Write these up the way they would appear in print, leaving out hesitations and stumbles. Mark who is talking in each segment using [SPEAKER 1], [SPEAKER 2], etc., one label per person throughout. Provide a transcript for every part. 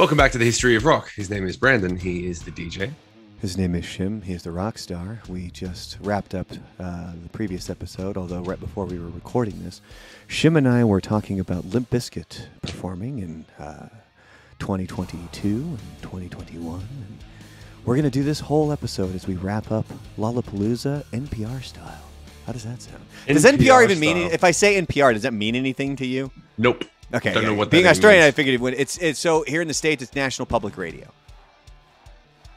[SPEAKER 1] Welcome back to the History of Rock. His name is Brandon. He is the DJ.
[SPEAKER 2] His name is Shim. He is the rock star. We just wrapped up the previous episode, although right before we were recording this, Shim and I were talking about Limp Bizkit performing in 2022 and 2021. And we're going to do this whole episode as we wrap up Lollapalooza NPR style. How does that sound? Does NPR even mean? If I say NPR, does that mean anything to you?
[SPEAKER 1] Nope.
[SPEAKER 2] Okay.
[SPEAKER 1] Don't know what that
[SPEAKER 2] Being
[SPEAKER 1] means.
[SPEAKER 2] Australian, I figured it's so here in the States, it's National Public Radio.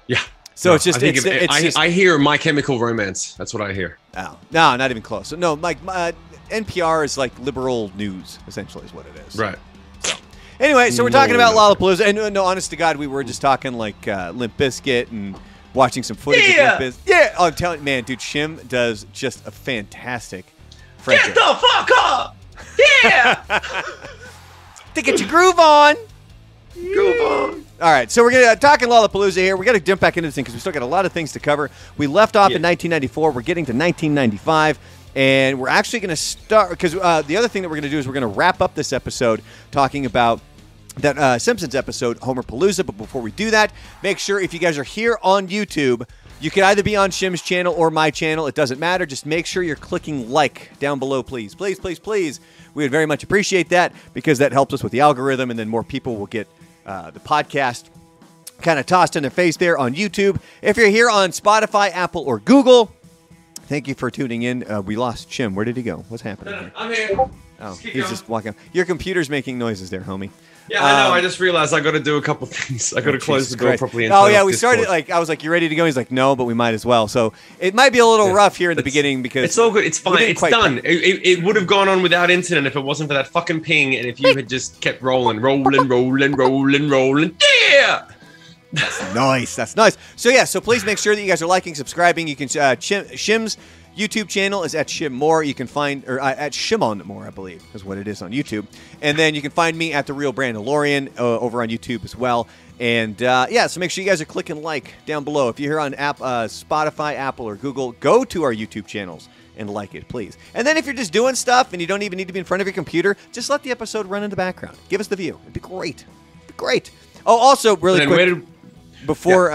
[SPEAKER 1] Yeah.
[SPEAKER 2] So it's just
[SPEAKER 1] I hear My Chemical Romance. That's what I hear.
[SPEAKER 2] Oh no, not even close. So, no, Mike. NPR is like liberal news, essentially, is what it is.
[SPEAKER 1] Right.
[SPEAKER 2] So, anyway, so we're talking about Lollapalooza, and no, honest to God, we were just talking like Limp Bizkit and watching some footage of Limp Bizkit. Yeah, I'm telling you, man, dude, Shim does just a fantastic.
[SPEAKER 1] Get the fuck up! Yeah.
[SPEAKER 2] To get your groove on.
[SPEAKER 1] Groove on.
[SPEAKER 2] All right, so we're going to talk in Lollapalooza here. We got to jump back into this thing because we still got a lot of things to cover. We left off in 1994. We're getting to 1995, and we're actually going to start because the other thing that we're going to do is we're going to wrap up this episode talking about that Simpsons episode, Homerpalooza. But before we do that, make sure if you guys are here on YouTube, you can either be on Shim's channel or my channel. It doesn't matter. Just make sure you're clicking like down below, please. Please, please, please. We would very much appreciate that because that helps us with the algorithm, and then more people will get the podcast kind of tossed in their face there on YouTube. If you're here on Spotify, Apple, or Google, thank you for tuning in. We lost Shim. Where did he go? What's happening here?
[SPEAKER 1] I'm here.
[SPEAKER 2] Oh, he's just walking. Your computer's making noises there, homie.
[SPEAKER 1] Yeah, I know. I just realized I got to do a couple things. I got to close the door properly.
[SPEAKER 2] Oh yeah, we started like I was like, "You ready to go?" He's like, "No, but we might as well." So it might be a little rough here in the beginning because
[SPEAKER 1] it's all good. It's fine. It's done. It would have gone on without incident if it wasn't for that fucking ping and if you had just kept rolling. Yeah.
[SPEAKER 2] That's nice. That's nice. So yeah, so please make sure that you guys are liking, subscribing. You can Shim's YouTube channel is at Shim Moore. You can find at Shimon Moore, I believe, is what it is on YouTube. And then you can find me at The Real Brandalorian over on YouTube as well. And yeah, so make sure you guys are clicking like down below. If you're here on Spotify, Apple, or Google, go to our YouTube channels and like it, please. And then if you're just doing stuff and you don't even need to be in front of your computer, just let the episode run in the background. Give us the view. It'd be great. It'd be great. Oh, also, really quick. Before,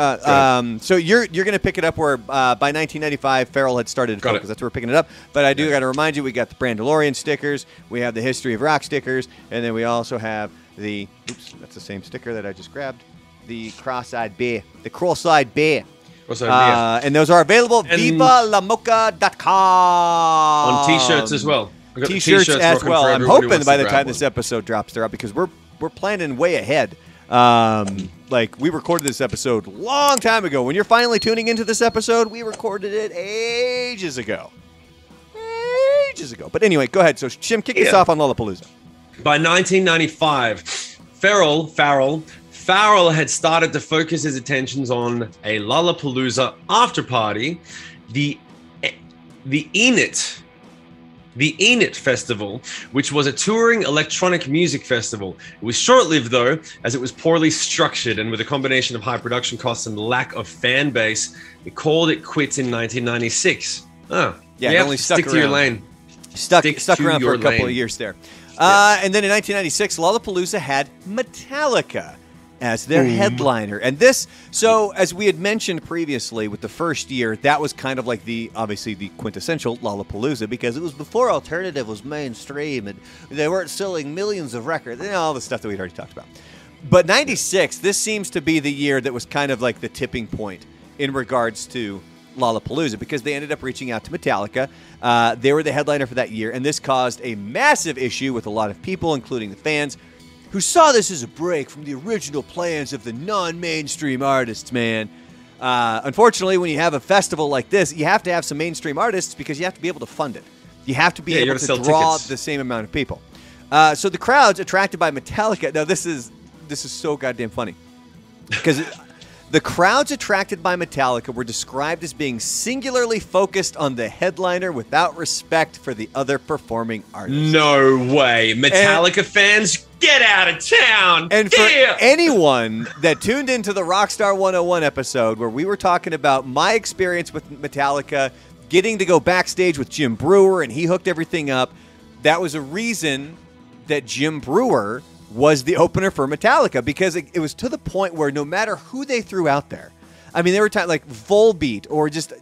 [SPEAKER 2] so you're going to pick it up where by 1995, Farrell had started because that's where we're picking it up. But I do got to remind you, we got the Brandalorian stickers, we have the History of Rock stickers, and then we also have the, oops, that's the same sticker that I just grabbed, the cross-eyed bear, the cross-eyed bear. And those are available at vivalamocha.com.
[SPEAKER 1] On T-shirts as well.
[SPEAKER 2] T-shirts as well. I'm hoping by the time this episode drops, they're up because we're planning way ahead. Like we recorded this episode a long time ago. When you're finally tuning into this episode, we recorded it ages ago. But anyway, go ahead. So Shim, kick us off on Lollapalooza.
[SPEAKER 1] By 1995, Farrell had started to focus his attentions on a Lollapalooza after party, the Enid Festival, which was a touring electronic music festival. It was short-lived, though, as it was poorly structured, and with a combination of high production costs and lack of fan base, it called it quits in 1996. Oh, yeah, only
[SPEAKER 2] stick
[SPEAKER 1] to your lane.
[SPEAKER 2] Stuck around for a couple of years there. And then in 1996, Lollapalooza had Metallica as their headliner. And this, so as we had mentioned previously with the first year, that was kind of like obviously the quintessential Lollapalooza because it was before alternative was mainstream and they weren't selling millions of records and all the stuff that we'd already talked about. But 96, this seems to be the year that was kind of like the tipping point in regards to Lollapalooza because they ended up reaching out to Metallica. They were the headliner for that year, and this caused a massive issue with a lot of people, including the fans, who saw this as a break from the original plans of the non-mainstream artists, man. Unfortunately, when you have a festival like this, you have to have some mainstream artists because you have to be able to fund it. You have to be able to draw the same amount of people. So the crowds attracted by Metallica... Now, this is so goddamn funny. Because the crowds attracted by Metallica were described as being singularly focused on the headliner without respect for the other performing artists.
[SPEAKER 1] No way. Metallica fans... Get out of town!
[SPEAKER 2] And for anyone that tuned into the Rockstar 101 episode where we were talking about my experience with Metallica, getting to go backstage with Jim Breuer and he hooked everything up, that was a reason that Jim Breuer was the opener for Metallica because it was to the point where no matter who they threw out there, I mean, there were times like Volbeat or just,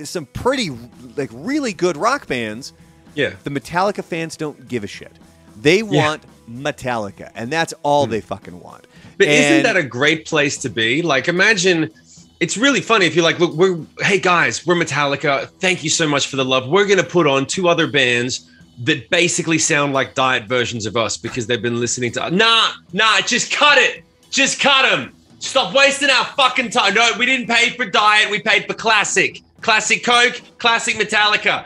[SPEAKER 2] some pretty, like, really good rock bands.
[SPEAKER 1] Yeah.
[SPEAKER 2] The Metallica fans don't give a shit. They want Metallica, and that's all they fucking want.
[SPEAKER 1] But isn't that a great place to be? Like, imagine, it's really funny if you're like, look, hey guys, we're Metallica. Thank you so much for the love. We're going to put on 2 other bands that basically sound like diet versions of us because they've been listening to. Nah, just cut it. Just cut them. Stop wasting our fucking time. No, we didn't pay for diet. We paid for classic. Classic Coke, classic Metallica.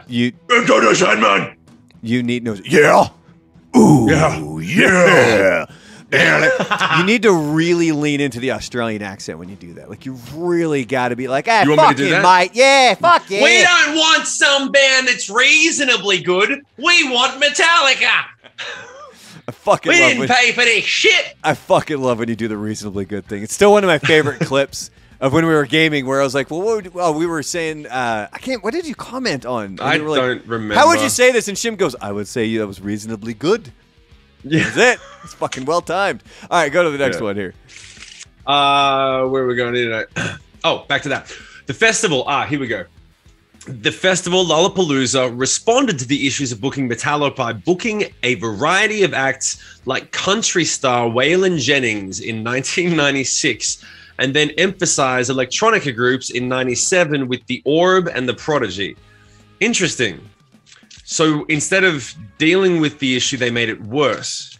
[SPEAKER 1] Go to Sandman.
[SPEAKER 2] You need no. Yeah. Ooh. Yeah. You need to really lean into the Australian accent when you do that. Like, you really got to be like, fuck it, mate. Yeah, fuck yeah.
[SPEAKER 1] We don't want some band that's reasonably good. We want Metallica. We didn't pay for this shit.
[SPEAKER 2] I fucking love when you do the reasonably good thing. It's still one of my favorite clips of when we were gaming where I was like, we were saying, what did you comment on?
[SPEAKER 1] I don't remember.
[SPEAKER 2] How would you say this? And Shim goes, I would say that was reasonably good. Yeah. That's it. It's fucking well timed. All right, go to the next one here.
[SPEAKER 1] Where are we going tonight? Oh, back to that. The festival. Here we go. The festival, Lollapalooza, responded to the issues of booking Metallica by booking a variety of acts like country star Waylon Jennings in 1996, and then emphasized electronica groups in 97 with The Orb and The Prodigy. Interesting. So instead of dealing with the issue, they made it worse.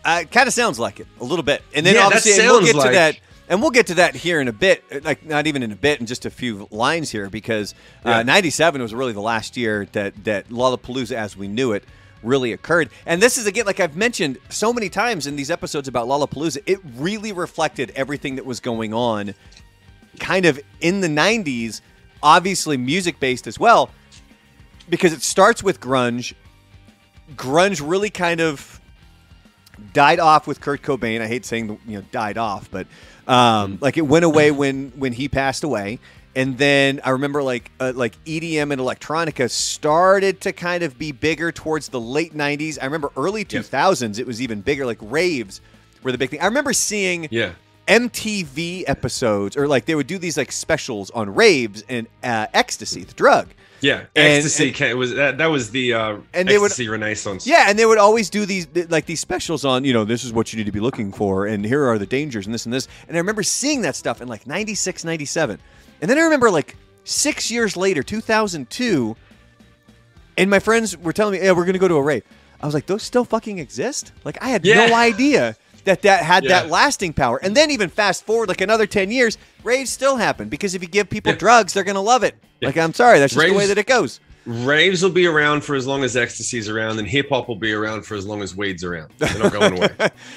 [SPEAKER 2] Kind of sounds like it a little bit, and then obviously we'll get to that. And we'll get to that here in a bit, like not even in a bit, in just a few lines here, because 97 was really the last year that Lollapalooza as we knew it really occurred. And this is, again, like I've mentioned so many times in these episodes about Lollapalooza, it really reflected everything that was going on kind of in the 90s, obviously music-based as well, because it starts with grunge. Grunge really kind of died off with Kurt Cobain. I hate saying, died off, but like it went away when he passed away. And then I remember like EDM and electronica started to kind of be bigger towards the late 90s. I remember early 2000s, it was even bigger. Like raves were the big thing. I remember seeing MTV episodes, or like they would do these like specials on raves and ecstasy, the drug.
[SPEAKER 1] Yeah, ecstasy. That was the ecstasy renaissance.
[SPEAKER 2] Yeah, and they would always do these specials on, this is what you need to be looking for, and here are the dangers, and this and this. And I remember seeing that stuff in like 96, 97. And then I remember like 6 years later, 2002, and my friends were telling me, yeah, we're going to go to a rave. I was like, those still fucking exist? Like, I had no idea that had that lasting power. And then even fast forward like another 10 years, raves still happen, because if you give people drugs, they're going to love it. Like, I'm sorry, that's just the way that it goes.
[SPEAKER 1] Raves will be around for as long as ecstasy's around, and hip-hop will be around for as long as weed's around. They're not going away.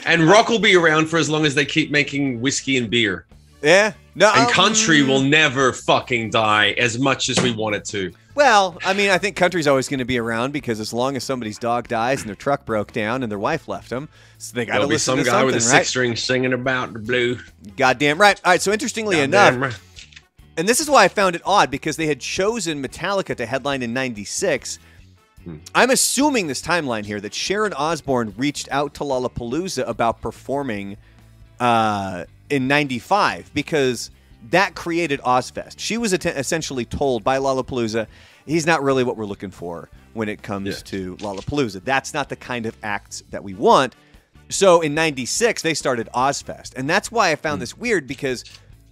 [SPEAKER 1] And rock will be around for as long as they keep making whiskey and beer.
[SPEAKER 2] Yeah. No.
[SPEAKER 1] And country will never fucking die as much as we want it to.
[SPEAKER 2] Well, I mean, I think country's always going to be around, because as long as somebody's dog dies and their truck broke down and their wife left them, so they got to listen to something,
[SPEAKER 1] some guy with a
[SPEAKER 2] right?
[SPEAKER 1] 6-string singing about the blue.
[SPEAKER 2] Goddamn right. All right, so interestingly enough, and this is why I found it odd, because they had chosen Metallica to headline in 96. I'm assuming this timeline here that Sharon Osbourne reached out to Lollapalooza about performing in 95, because that created Ozfest. She was essentially told by Lollapalooza, he's not really what we're looking for when it comes to Lollapalooza. That's not the kind of acts that we want. So in 96, they started Ozfest. And that's why I found this weird, because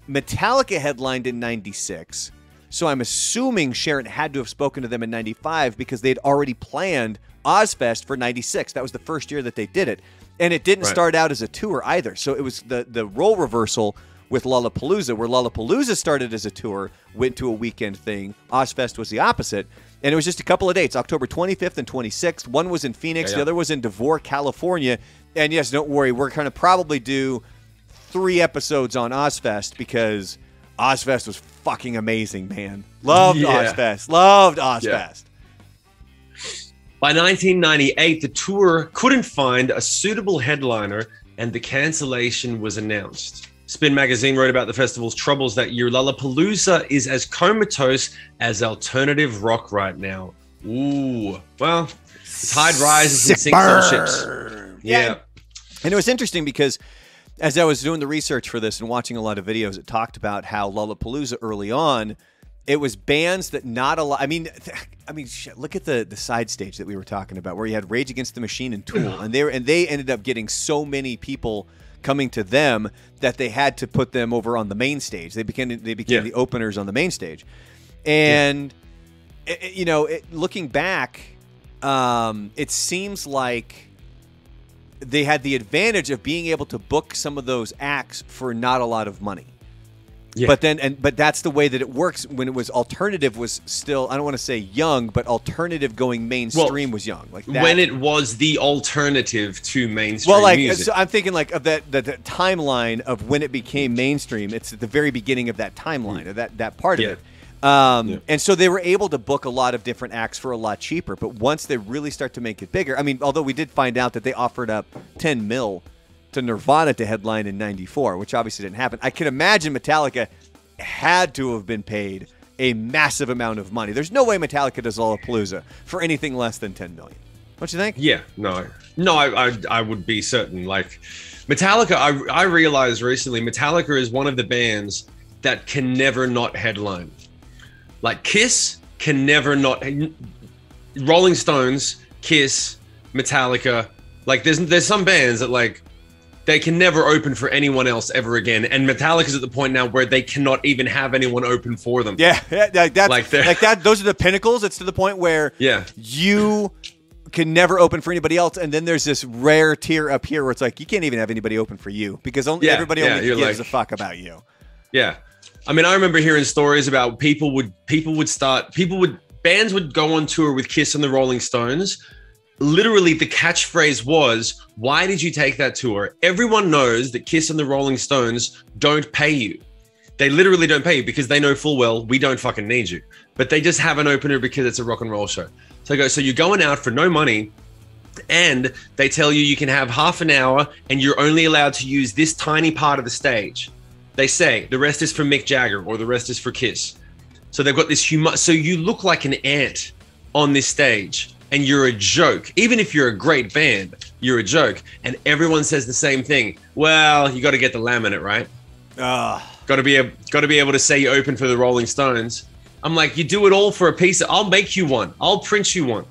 [SPEAKER 2] Metallica headlined in 96. So I'm assuming Sharon had to have spoken to them in 95, because they'd already planned Ozfest for 96. That was the first year that they did it. And it didn't start out as a tour either. So it was the role reversal with Lollapalooza, where Lollapalooza started as a tour, went to a weekend thing. Ozfest was the opposite. And it was just a couple of dates, October 25th and 26th. One was in Phoenix. The other was in Devore, California. And yes, don't worry, we're going to probably do 3 episodes on Ozfest, because Ozfest was fucking amazing, man. Loved Ozfest. Loved Ozfest.
[SPEAKER 1] By 1998, the tour couldn't find a suitable headliner, and the cancellation was announced. Spin magazine wrote about the festival's troubles that year. Lollapalooza is as comatose as alternative rock right now. Ooh, well, the tide rises and sinks all ships.
[SPEAKER 2] Yeah. And it was interesting because as I was doing the research for this and watching a lot of videos, it talked about how Lollapalooza early on, it was bands that not a lot. I mean, shit, look at the side stage that we were talking about, where you had Rage Against the Machine and Tool, and they ended up getting so many people coming to them that they had to put them over on the main stage. They became the openers on the main stage, and looking back, it seems like they had the advantage of being able to book some of those acts for not a lot of money. Yeah. But that's the way that it works when it was alternative was still, I don't want to say young, but alternative going mainstream was young. Like that. When
[SPEAKER 1] it was the alternative to mainstream music.
[SPEAKER 2] So I'm thinking like of the timeline of when it became mainstream. It's at the very beginning of that timeline, of that part of it. And so they were able to book a lot of different acts for a lot cheaper. But once they really start to make it bigger, I mean, although we did find out that they offered up 10 mil to Nirvana to headline in '94, which obviously didn't happen. I can imagine Metallica had to have been paid a massive amount of money. There's no way Metallica does Lollapalooza for anything less than 10 million. Don't you think?
[SPEAKER 1] Yeah, no, I would be certain. Like Metallica, I realized recently, Metallica is one of the bands that can never not headline. Like Kiss can never not. Rolling Stones, Kiss, Metallica. Like there's some bands that like they can never open for anyone else ever again, and Metallica's at the point now where they cannot even have anyone open for them.
[SPEAKER 2] Yeah, that's like that. Those are the pinnacles. It's to the point where you can never open for anybody else, and then there's this rare tier up here where it's like you can't even have anody open for you because everybody only gives a fuck about you.
[SPEAKER 1] Yeah. I mean, I remember hearing stories about bands would go on tour with Kiss and the Rolling Stones. Literally, the catchphrase was, "Why did you take that tour?" Everyone knows that Kiss and the Rolling Stones don't pay you. They literally don't pay you because they know full well we don't fucking need you. But they just have an opener because it's a rock and roll show. So you're going out for no money, and they tell you can have half an hour and you're only allowed to use this tiny part of the stage. They say the rest is for Mick Jagger or the rest is for Kiss. So they've got this so you look like an ant on this stage and you're a joke. Even if you're a great band, you're a joke. And everyone says the same thing. Well, you got to get the laminate, right? Got to be able to say you open for the Rolling Stones. I'm like, you do it all for a piece. I'll make you one. I'll print you one.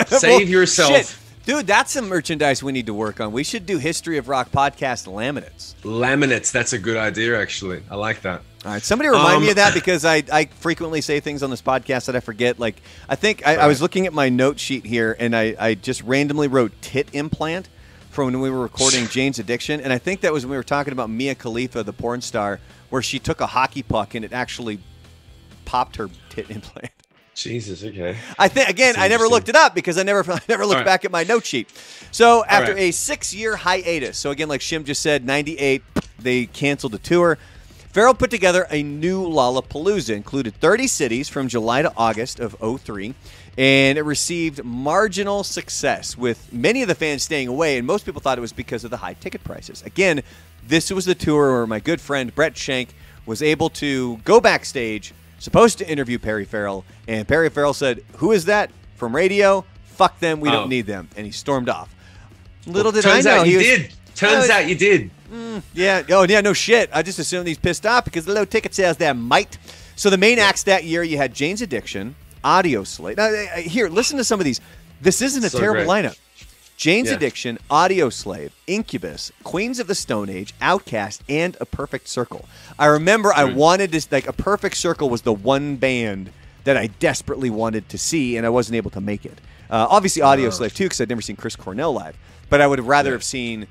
[SPEAKER 1] Save yourself.
[SPEAKER 2] Shit. Dude, that's some merchandise we need to work on. We should do History of Rock podcast laminates.
[SPEAKER 1] Laminates, that's a good idea, actually. I like that.
[SPEAKER 2] All right, somebody remind me of that because I frequently say things on this podcast that I forget. Like, I think I was looking at my note sheet here, and I just randomly wrote tit implant from when we were recording Jane's Addiction, and I think that was when we were talking about Mia Khalifa, the porn star, where she took a hockey puck and it actually popped her tit implant.
[SPEAKER 1] Jesus, okay.
[SPEAKER 2] I think again, I never looked it up because I never looked back at my note sheet. So after a 6-year hiatus, so again, like Shim just said, 98, they canceled the tour. Pharrell put together a new Lollapalooza, included 30 cities from July to August of 2003, and it received marginal success, with many of the fans staying away, and most people thought it was because of the high ticket prices. Again, this was the tour where my good friend Brett Schenk was able to go backstage, supposed to interview Perry Farrell, and Perry Farrell said, "Who is that? From radio? Fuck them, we don't need them." And he stormed off. Little did I know
[SPEAKER 1] you did. Turns out you did.
[SPEAKER 2] Yeah. Oh, yeah, no shit. I just assumed he's pissed off because the low ticket sales there might. So the main acts that year, you had Jane's Addiction, Audio Slave. Now, here, listen to some of these. This isn't a terrible lineup. Jane's Addiction, Audio Slave, Incubus, Queens of the Stone Age, Outkast, and A Perfect Circle. I remember I wanted to, like, A Perfect Circle was the one band that I desperately wanted to see, and I wasn't able to make it. Obviously, Audio Slave, too, because I'd never seen Chris Cornell live. But I would have rather have seen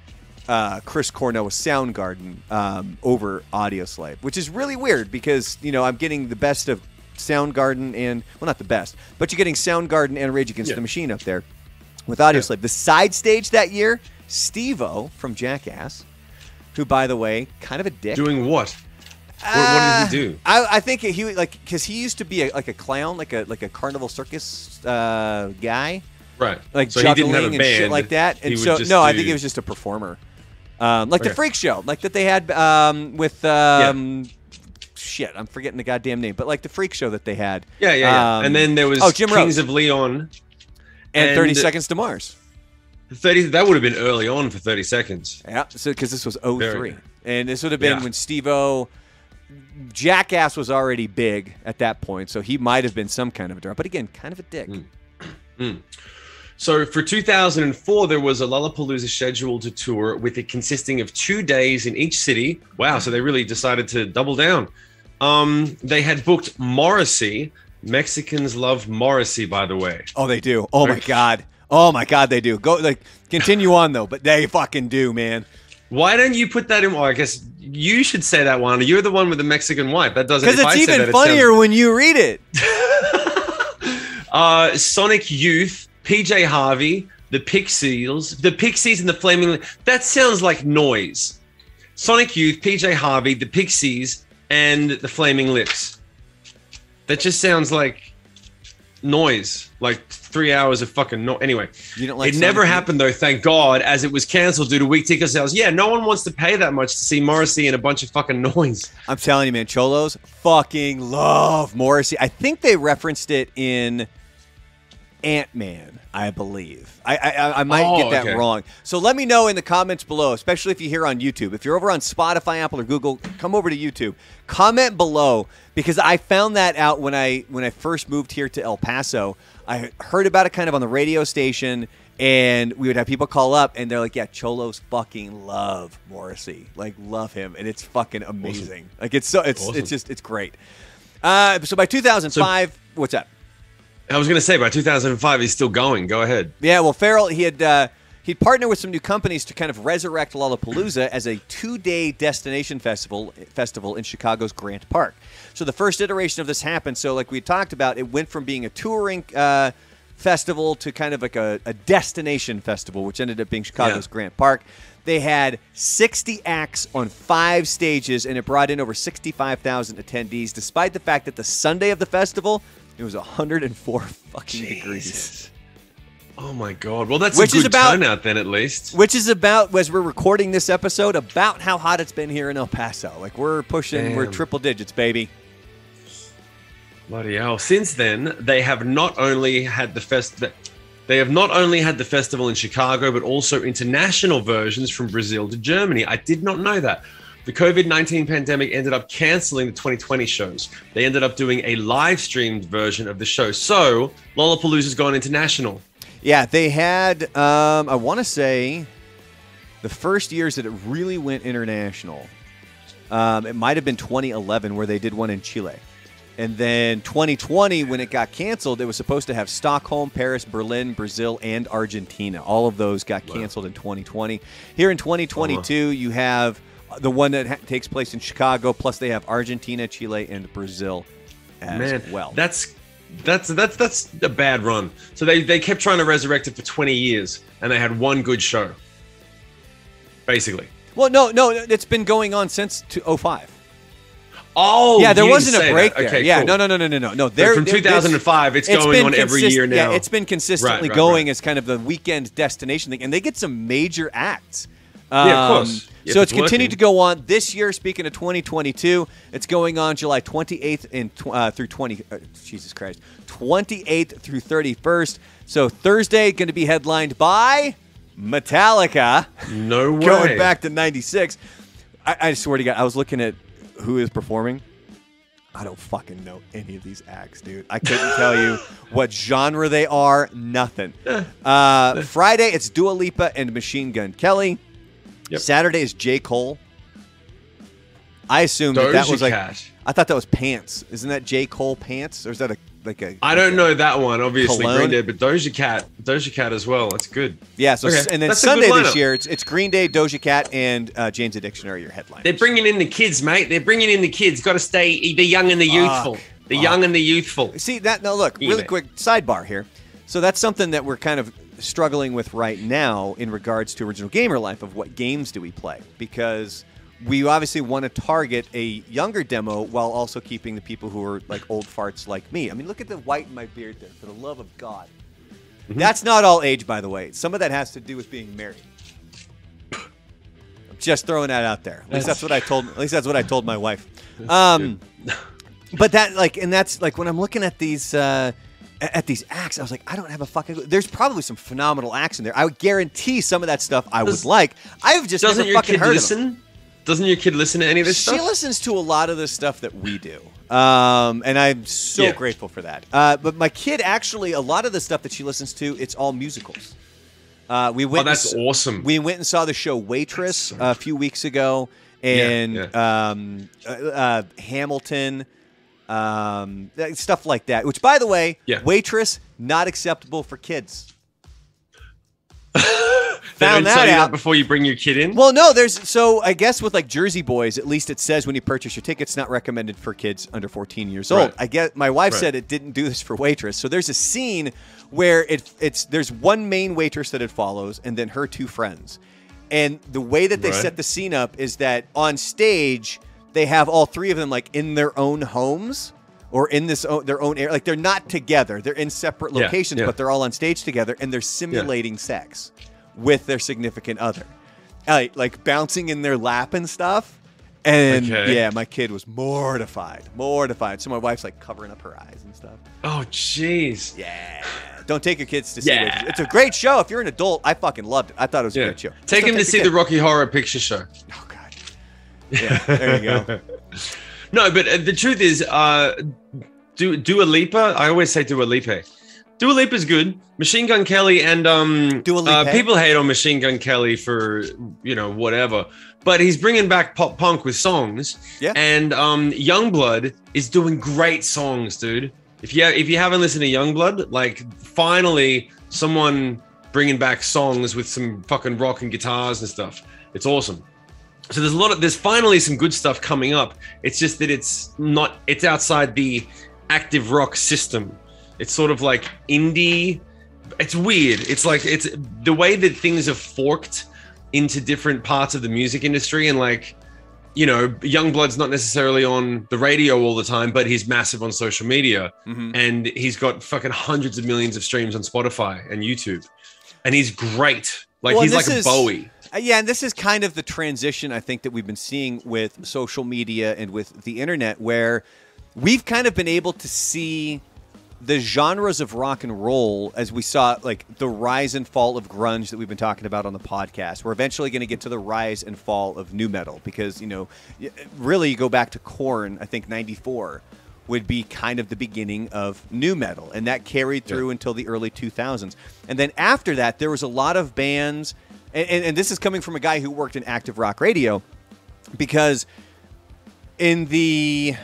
[SPEAKER 2] Chris Cornell with Soundgarden over Audio Slave, which is really weird because, you know, I'm getting the best of Soundgarden and, well, not the best, but you're getting Soundgarden and Rage Against the Machine up there. With Audio Slave. The side stage that year, Steve-O from Jackass, who, by the way, kind of a dick.
[SPEAKER 1] Doing what? What did he do?
[SPEAKER 2] I think he like because he used to be a clown, like a carnival circus guy,
[SPEAKER 1] right?
[SPEAKER 2] Like
[SPEAKER 1] so
[SPEAKER 2] juggling
[SPEAKER 1] he didn't have a
[SPEAKER 2] and
[SPEAKER 1] band.
[SPEAKER 2] shit like that. And so I think he was just a performer, like the Freak Show, like that they had with. Shit, I'm forgetting the goddamn name, but like the Freak Show that they had.
[SPEAKER 1] Yeah. And then there was
[SPEAKER 2] Jim
[SPEAKER 1] Kings
[SPEAKER 2] Rose.
[SPEAKER 1] of Leon.
[SPEAKER 2] And 30 Seconds to Mars.
[SPEAKER 1] 30. That would have been early on for 30 seconds.
[SPEAKER 2] Yeah, so because this was 03. And this would have been when Steve-O, Jackass was already big at that point, so he might have been some kind of a draw. But again, kind of a dick.
[SPEAKER 1] So for 2004, there was a Lollapalooza scheduled to tour with it consisting of 2 days in each city. Wow, so they really decided to double down. They had booked Morrissey. Mexicans love Morrissey, by the way.
[SPEAKER 2] Oh, they do. Oh, my God. Oh, my God, they do. Go, continue on, though, but they fucking do, man.
[SPEAKER 1] Why don't you put that in? Well, I guess you should say that one. You're the one with the Mexican wife. That doesn't.
[SPEAKER 2] Because it's even funnier when you read it.
[SPEAKER 1] Sonic Youth, PJ Harvey, the Pixies and the Flaming. That sounds like noise. Sonic Youth, PJ Harvey, the Pixies, and the Flaming Lips. That just sounds like noise. Like 3 hours of fucking noise. Anyway,
[SPEAKER 2] you don't like
[SPEAKER 1] it never happened though, thank God, as it was canceled due to weak ticket sales. Yeah, no one wants to pay that much to see Morrissey and a bunch of fucking noise.
[SPEAKER 2] I'm telling you, man, Cholos fucking love Morrissey. I think they referenced it in Ant-Man, I believe. I might get that wrong. So let me know in the comments below, especially if you're here on YouTube. If you're over on Spotify, Apple, or Google, come over to YouTube. Comment below, because I found that out when I first moved here to El Paso. I heard about it kind of on the radio station, and we would have people call up, and they're like, yeah, Cholos fucking love Morrissey. Like, love him, and it's fucking amazing. Awesome. Like, it's great. So by 2005, what's up?
[SPEAKER 1] I was going to say, by 2005, he's still going. Go ahead.
[SPEAKER 2] Yeah, well, Farrell, he'd partnered with some new companies to kind of resurrect Lollapalooza as a 2-day destination festival in Chicago's Grant Park. So the first iteration of this happened. So like we talked about, it went from being a touring festival to kind of like a destination festival, which ended up being Chicago's Grant Park. They had 60 acts on 5 stages, and it brought in over 65,000 attendees, despite the fact that the Sunday of the festival, it was 104 fucking degrees.
[SPEAKER 1] Oh, my God. Well, that's a good turnout then, at least.
[SPEAKER 2] Which is about, as we're recording this episode, about how hot it's been here in El Paso. Like, we're pushing, we're triple digits, baby.
[SPEAKER 1] Bloody hell. Since then, they have not only had the festival in Chicago, but also international versions from Brazil to Germany. I did not know that. The COVID-19 pandemic ended up canceling the 2020 shows. They ended up doing a live-streamed version of the show. So, Lollapalooza's gone international.
[SPEAKER 2] Yeah, they had, I want to say, the first years that it really went international, it might have been 2011 where they did one in Chile. And then 2020, when it got canceled, it was supposed to have Stockholm, Paris, Berlin, Brazil, and Argentina. All of those got canceled in 2020. Here in 2022, you have the one that takes place in Chicago, plus they have Argentina, Chile, and Brazil as well. That's
[SPEAKER 1] a bad run. So they kept trying to resurrect it for 20 years, and they had one good show, basically.
[SPEAKER 2] Well, no, it's been going on since 2005.
[SPEAKER 1] Oh,
[SPEAKER 2] yeah, there wasn't a break there.
[SPEAKER 1] Okay,
[SPEAKER 2] yeah,
[SPEAKER 1] cool.
[SPEAKER 2] No.
[SPEAKER 1] From 2005, it's going on every year now.
[SPEAKER 2] Yeah, it's been consistently going as kind of the weekend destination thing, and they get some major acts.
[SPEAKER 1] Yeah, of course.
[SPEAKER 2] So it's continued to go on this year. Speaking of 2022, it's going on July 28th through 28th through 31st. So Thursday going to be headlined by Metallica.
[SPEAKER 1] No way.
[SPEAKER 2] Going back to '96. I swear to God, I was looking at who is performing. I don't fucking know any of these acts, dude. I couldn't tell you what genre they are. Nothing. Friday, it's Dua Lipa and Machine Gun Kelly. Yep. Saturday is J. Cole. I assumed that was like. I thought that was Pants. Isn't that J. Cole Pants, or is that a?
[SPEAKER 1] I don't know that one. Obviously,
[SPEAKER 2] Cologne?
[SPEAKER 1] Green Day, but Doja Cat as well. That's good.
[SPEAKER 2] Yeah. So and then Sunday this year, it's Green Day, Doja Cat, and Jane's Addiction are your headliners.
[SPEAKER 1] They're bringing in the kids, mate. They're bringing in the kids. Got to stay the young and the youthful. The young and the youthful.
[SPEAKER 2] See that? No, look. Really quick sidebar here. So that's something that we're kind of struggling with right now in regards to Original Gamer Life of what games do we play, because we obviously want to target a younger demo while also keeping the people who are like old farts like me. I mean, look at the white in my beard there, for the love of God. Mm-hmm. That's not all age, by the way. Some of that has to do with being married. I'm just throwing that out there. At least that's what I told my wife. But that, like, and that's like when I'm looking at these at these acts, I was like, I don't have a fucking. There's probably some phenomenal acts in there. I would guarantee some of that stuff I would like. I've just never fucking heard of them.
[SPEAKER 1] Doesn't your kid listen to any of this stuff?
[SPEAKER 2] She listens to a lot of the stuff that we do. And I'm so grateful for that. But my kid, actually, a lot of the stuff that she listens to, it's all musicals.
[SPEAKER 1] That's awesome.
[SPEAKER 2] We went and saw the show Waitress a few weeks ago, and Hamilton, stuff like that. Which, by the way, Waitress, not acceptable for kids.
[SPEAKER 1] Found that out before you bring your kid in.
[SPEAKER 2] Well, no, so I guess with like Jersey Boys, at least it says when you purchase your tickets, not recommended for kids under 14 years old. I get my wife said it didn't do this for Waitress. So there's a scene where there's one main waitress that it follows, and then her two friends. And the way that they set the scene up is that on stage they have all three of them like in their own homes. Or in their own area. Like, they're not together. They're in separate locations, but they're all on stage together, and they're simulating sex with their significant other. Like, bouncing in their lap and stuff. And, my kid was mortified. So my wife's, like, covering up her eyes and stuff.
[SPEAKER 1] Oh, jeez.
[SPEAKER 2] Yeah. Don't take your kids to see it. It's a great show. If you're an adult, I fucking loved it. I thought it was a great show.
[SPEAKER 1] Take him to see the Rocky Horror Picture Show.
[SPEAKER 2] Oh, God. Yeah, there you go.
[SPEAKER 1] No, but the truth is, Dua Lipa. I always say Dua Lipa. Dua Lipa's good. Machine Gun Kelly and
[SPEAKER 2] Dua Lipa.
[SPEAKER 1] People hate on Machine Gun Kelly for whatever, but he's bringing back pop punk with songs.
[SPEAKER 2] Yeah.
[SPEAKER 1] And Youngblood is doing great songs, dude. If you haven't listened to Youngblood, like finally someone bringing back songs with some fucking rock and guitars and stuff. It's awesome. So there's finally some good stuff coming up. It's just that it's outside the active rock system. It's sort of like indie. It's weird. It's the way that things have forked into different parts of the music industry, and like, Youngblood's not necessarily on the radio all the time, but he's massive on social media, and he's got fucking hundreds of millions of streams on Spotify and YouTube, and he's great. Like, he's like a Bowie.
[SPEAKER 2] Yeah, and this is kind of the transition, I think, that we've been seeing with social media and with the internet, where we've kind of been able to see the genres of rock and roll as we saw, like, the rise and fall of grunge that we've been talking about on the podcast. We're eventually going to get to the rise and fall of nu metal because, really you go back to Korn, I think 94 would be kind of the beginning of nu metal, and that carried through until the early 2000s. And then after that, there was a lot of bands, and this is coming from a guy who worked in active rock radio, because in the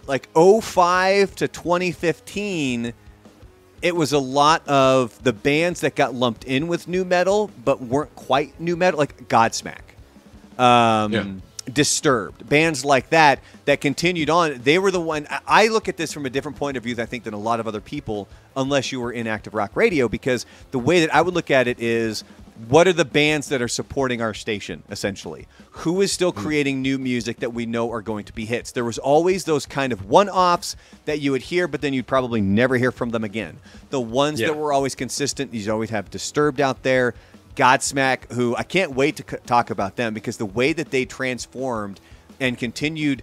[SPEAKER 2] 05 to 2015, it was a lot of the bands that got lumped in with nu metal but weren't quite nu metal, like Godsmack. Disturbed, bands like that continued on. They were the one. I look at this from a different point of view, I think, than a lot of other people, unless you were in active rock radio, because the way that I would look at it is, what are the bands that are supporting our station, essentially? Who is still creating new music that we know are going to be hits? There was always those kind of one-offs that you would hear, but then you'd probably never hear from them again. The ones that were always consistent, you always have Disturbed out there, Godsmack, who I can't wait to talk about them, because the way that they transformed and continued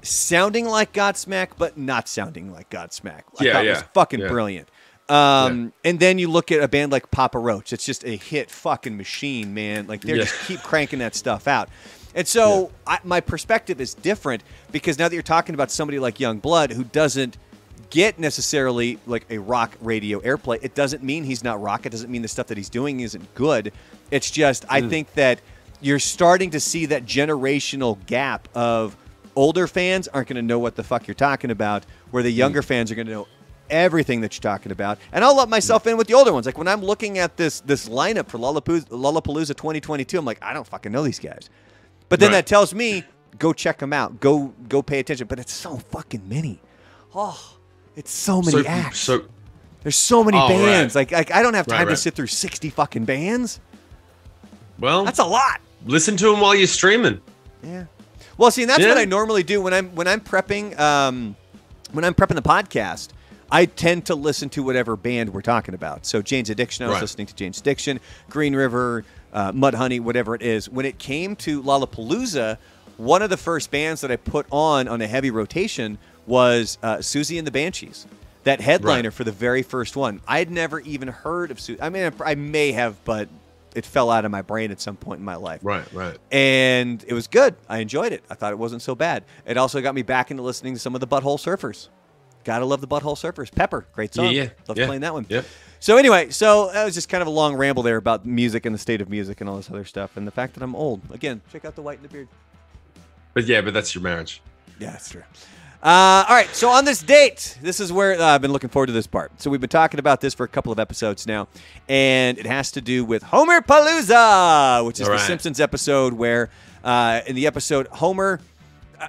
[SPEAKER 2] sounding like Godsmack, but not sounding like Godsmack. I thought it was fucking brilliant. And then you look at a band like Papa Roach. It's just a hit fucking machine, man. Like, they just keep cranking that stuff out. And so my perspective is different, because now that you're talking about somebody like Youngblood, who doesn't get necessarily like a rock radio airplay, it doesn't mean he's not rock. It doesn't mean the stuff that he's doing isn't good. It's just, I think that you're starting to see that generational gap of older fans aren't going to know what the fuck you're talking about, where the younger fans are going to know everything that you're talking about. And I'll let myself in with the older ones. Like, when I'm looking at this lineup for Lollapalooza 2022, I'm like, I don't fucking know these guys. But then that tells me, go check them out. Go pay attention. But it's so fucking many. Oh, it's so many acts. There's so many bands. Like, I don't have time to sit through 60 fucking bands. Well, that's a lot.
[SPEAKER 1] Listen to them while you're streaming.
[SPEAKER 2] Yeah. Well, see, and that's what I normally do when I'm prepping the podcast. I tend to listen to whatever band we're talking about. So Jane's Addiction, I was listening to Jane's Addiction, Green River, Mudhoney, whatever it is. When it came to Lollapalooza, one of the first bands that I put on a heavy rotation was Susie and the Banshees. that headliner for the very first one. I had never even heard of I mean, I may have, but it fell out of my brain at some point in my life.
[SPEAKER 1] Right.
[SPEAKER 2] And it was good. I enjoyed it. I thought it wasn't so bad. It also got me back into listening to some of the Butthole Surfers. Gotta love the Butthole Surfers. Pepper, great song. Love playing that one.
[SPEAKER 1] Yeah.
[SPEAKER 2] So anyway, that was just kind of a long ramble there about music and the state of music and all this other stuff, and the fact that I'm old. Again, check out the white in the beard.
[SPEAKER 1] But that's your marriage.
[SPEAKER 2] Yeah, that's true. All right, so on this date, this is where I've been looking forward to this part. So we've been talking about this for a couple of episodes now, and it has to do with Homerpalooza, which is the Simpsons episode where in the episode Homer,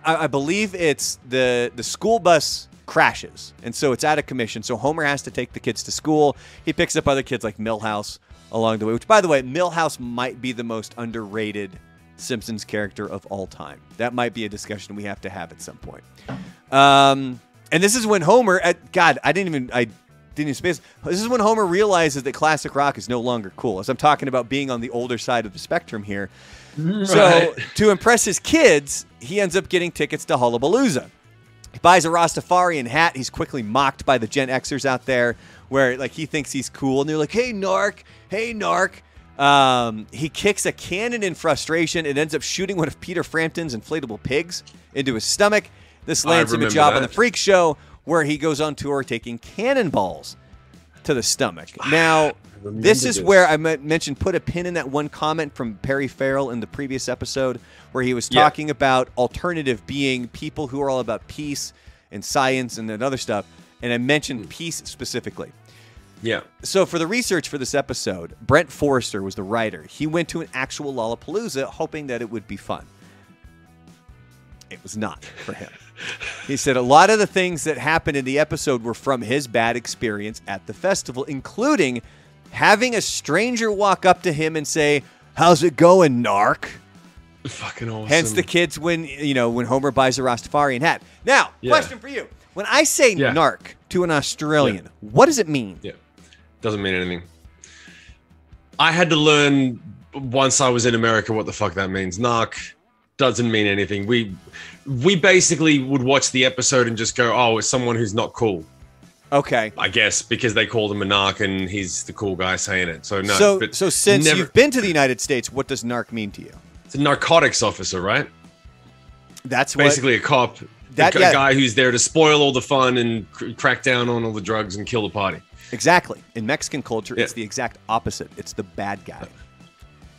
[SPEAKER 2] I believe it's the school bus crashes, and so it's out of commission. So Homer has to take the kids to school. He picks up other kids like Milhouse along the way, which, by the way, Milhouse might be the most underrated Simpsons character of all time. That might be a discussion we have to have at some point. And this is when Homer, I didn't even space. This is when Homer realizes that classic rock is no longer cool. As I'm talking about being on the older side of the spectrum here. Right. So to impress his kids, he ends up getting tickets to Lollapalooza. He buys a Rastafarian hat. He's quickly mocked by the Gen Xers out there, where like he thinks he's cool, and they're like, "Hey, narc! Hey, narc!" He kicks a cannon in frustration and ends up shooting one of Peter Frampton's inflatable pigs into his stomach. This lands him a job on the Freak Show, where he goes on tour taking cannonballs to the stomach. Now, this is where I mentioned put a pin in that one comment from Perry Farrell in the previous episode, where he was talking about alternative being people who are all about peace and science and that other stuff, and I mentioned peace specifically.
[SPEAKER 1] Yeah.
[SPEAKER 2] So for the research for this episode, Brent Forrester was the writer. He went to an actual Lollapalooza hoping that it would be fun. It was not for him. He said a lot of the things that happened in the episode were from his bad experience at the festival, including having a stranger walk up to him and say, "How's it going, narc?"
[SPEAKER 1] Fucking awesome.
[SPEAKER 2] Hence the kids when Homer buys a Rastafarian hat. Now, question for you. When I say narc to an Australian, what does it mean?
[SPEAKER 1] Yeah. Doesn't mean anything. I had to learn once I was in America what the fuck that means. Narc doesn't mean anything. We basically would watch the episode and just go, "Oh, it's someone who's not cool."
[SPEAKER 2] Okay.
[SPEAKER 1] I guess because they called him a narc and he's the cool guy saying it. So no.
[SPEAKER 2] So since you've been to the United States, what does narc mean to you?
[SPEAKER 1] It's a narcotics officer, right?
[SPEAKER 2] That's
[SPEAKER 1] basically a cop. A guy who's there to spoil all the fun and crack down on all the drugs and kill the party.
[SPEAKER 2] Exactly. In Mexican culture, it's the exact opposite. It's the bad guy.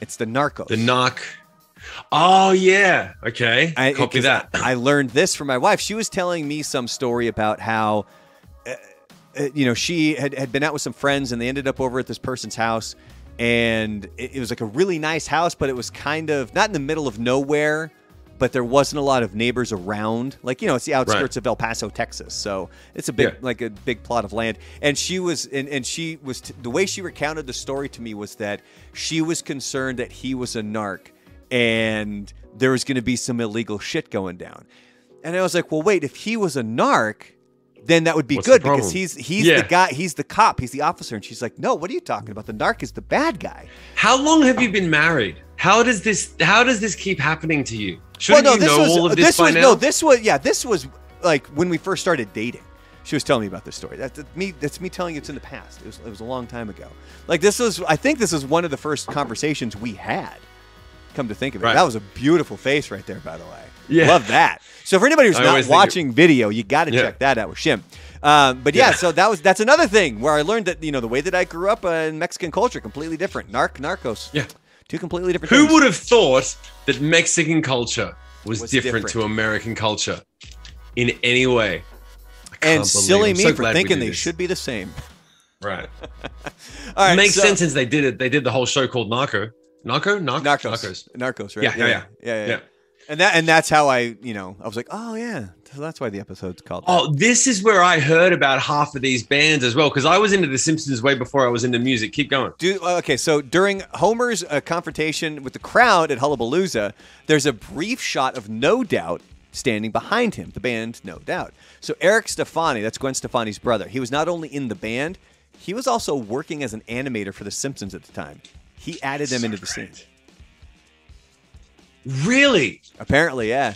[SPEAKER 2] It's the narcos.
[SPEAKER 1] The narc. Oh, yeah. Okay. Copy that.
[SPEAKER 2] I learned this from my wife. She was telling me some story about how, she had been out with some friends and they ended up over at this person's house. And it was like a really nice house, but it was kind of not in the middle of nowhere, but there wasn't a lot of neighbors around. Like, it's the outskirts of El Paso, Texas. So it's a big, a big plot of land. And she was, the way she recounted the story to me was that she was concerned that he was a narc and there was going to be some illegal shit going down. And I was like, well, wait, if he was a narc, then that would be good because he's the guy, he's the cop, he's the officer. And she's like, no, what are you talking about? The narc is the bad guy.
[SPEAKER 1] How long have you been married? How does this keep happening to you? Shouldn't you know all of this by now?
[SPEAKER 2] No, this was like when we first started dating. She was telling me about this story. That's me telling you it's in the past. It was a long time ago. Like I think this was one of the first conversations we had. Come to think of it. That was a beautiful face right there, by the way. Yeah. Love that. So for anybody who's not watching video, you got to check that out with Shim. So that's another thing where I learned that, the way that I grew up in Mexican culture, completely different. Narcos. Yeah. Two completely different things.
[SPEAKER 1] Who would have thought that Mexican culture was different to American culture in any way?
[SPEAKER 2] And silly me for thinking they should be the same.
[SPEAKER 1] Right.
[SPEAKER 2] All right.
[SPEAKER 1] It makes sense since they did it. They did the whole show called Narcos,
[SPEAKER 2] right? Yeah. And that's how I was like, oh yeah, so that's why the episode's called that.
[SPEAKER 1] Oh, this is where I heard about half of these bands as well, because I was into the Simpsons way before I was into music. Keep going.
[SPEAKER 2] Okay, so during Homer's confrontation with the crowd at Hullabalooza, there's a brief shot of No Doubt standing behind him, the band No Doubt. So Eric Stefani, that's Gwen Stefani's brother, he was not only in the band, he was also working as an animator for The Simpsons at the time. He added them into the scene.
[SPEAKER 1] Really?
[SPEAKER 2] Apparently, yeah.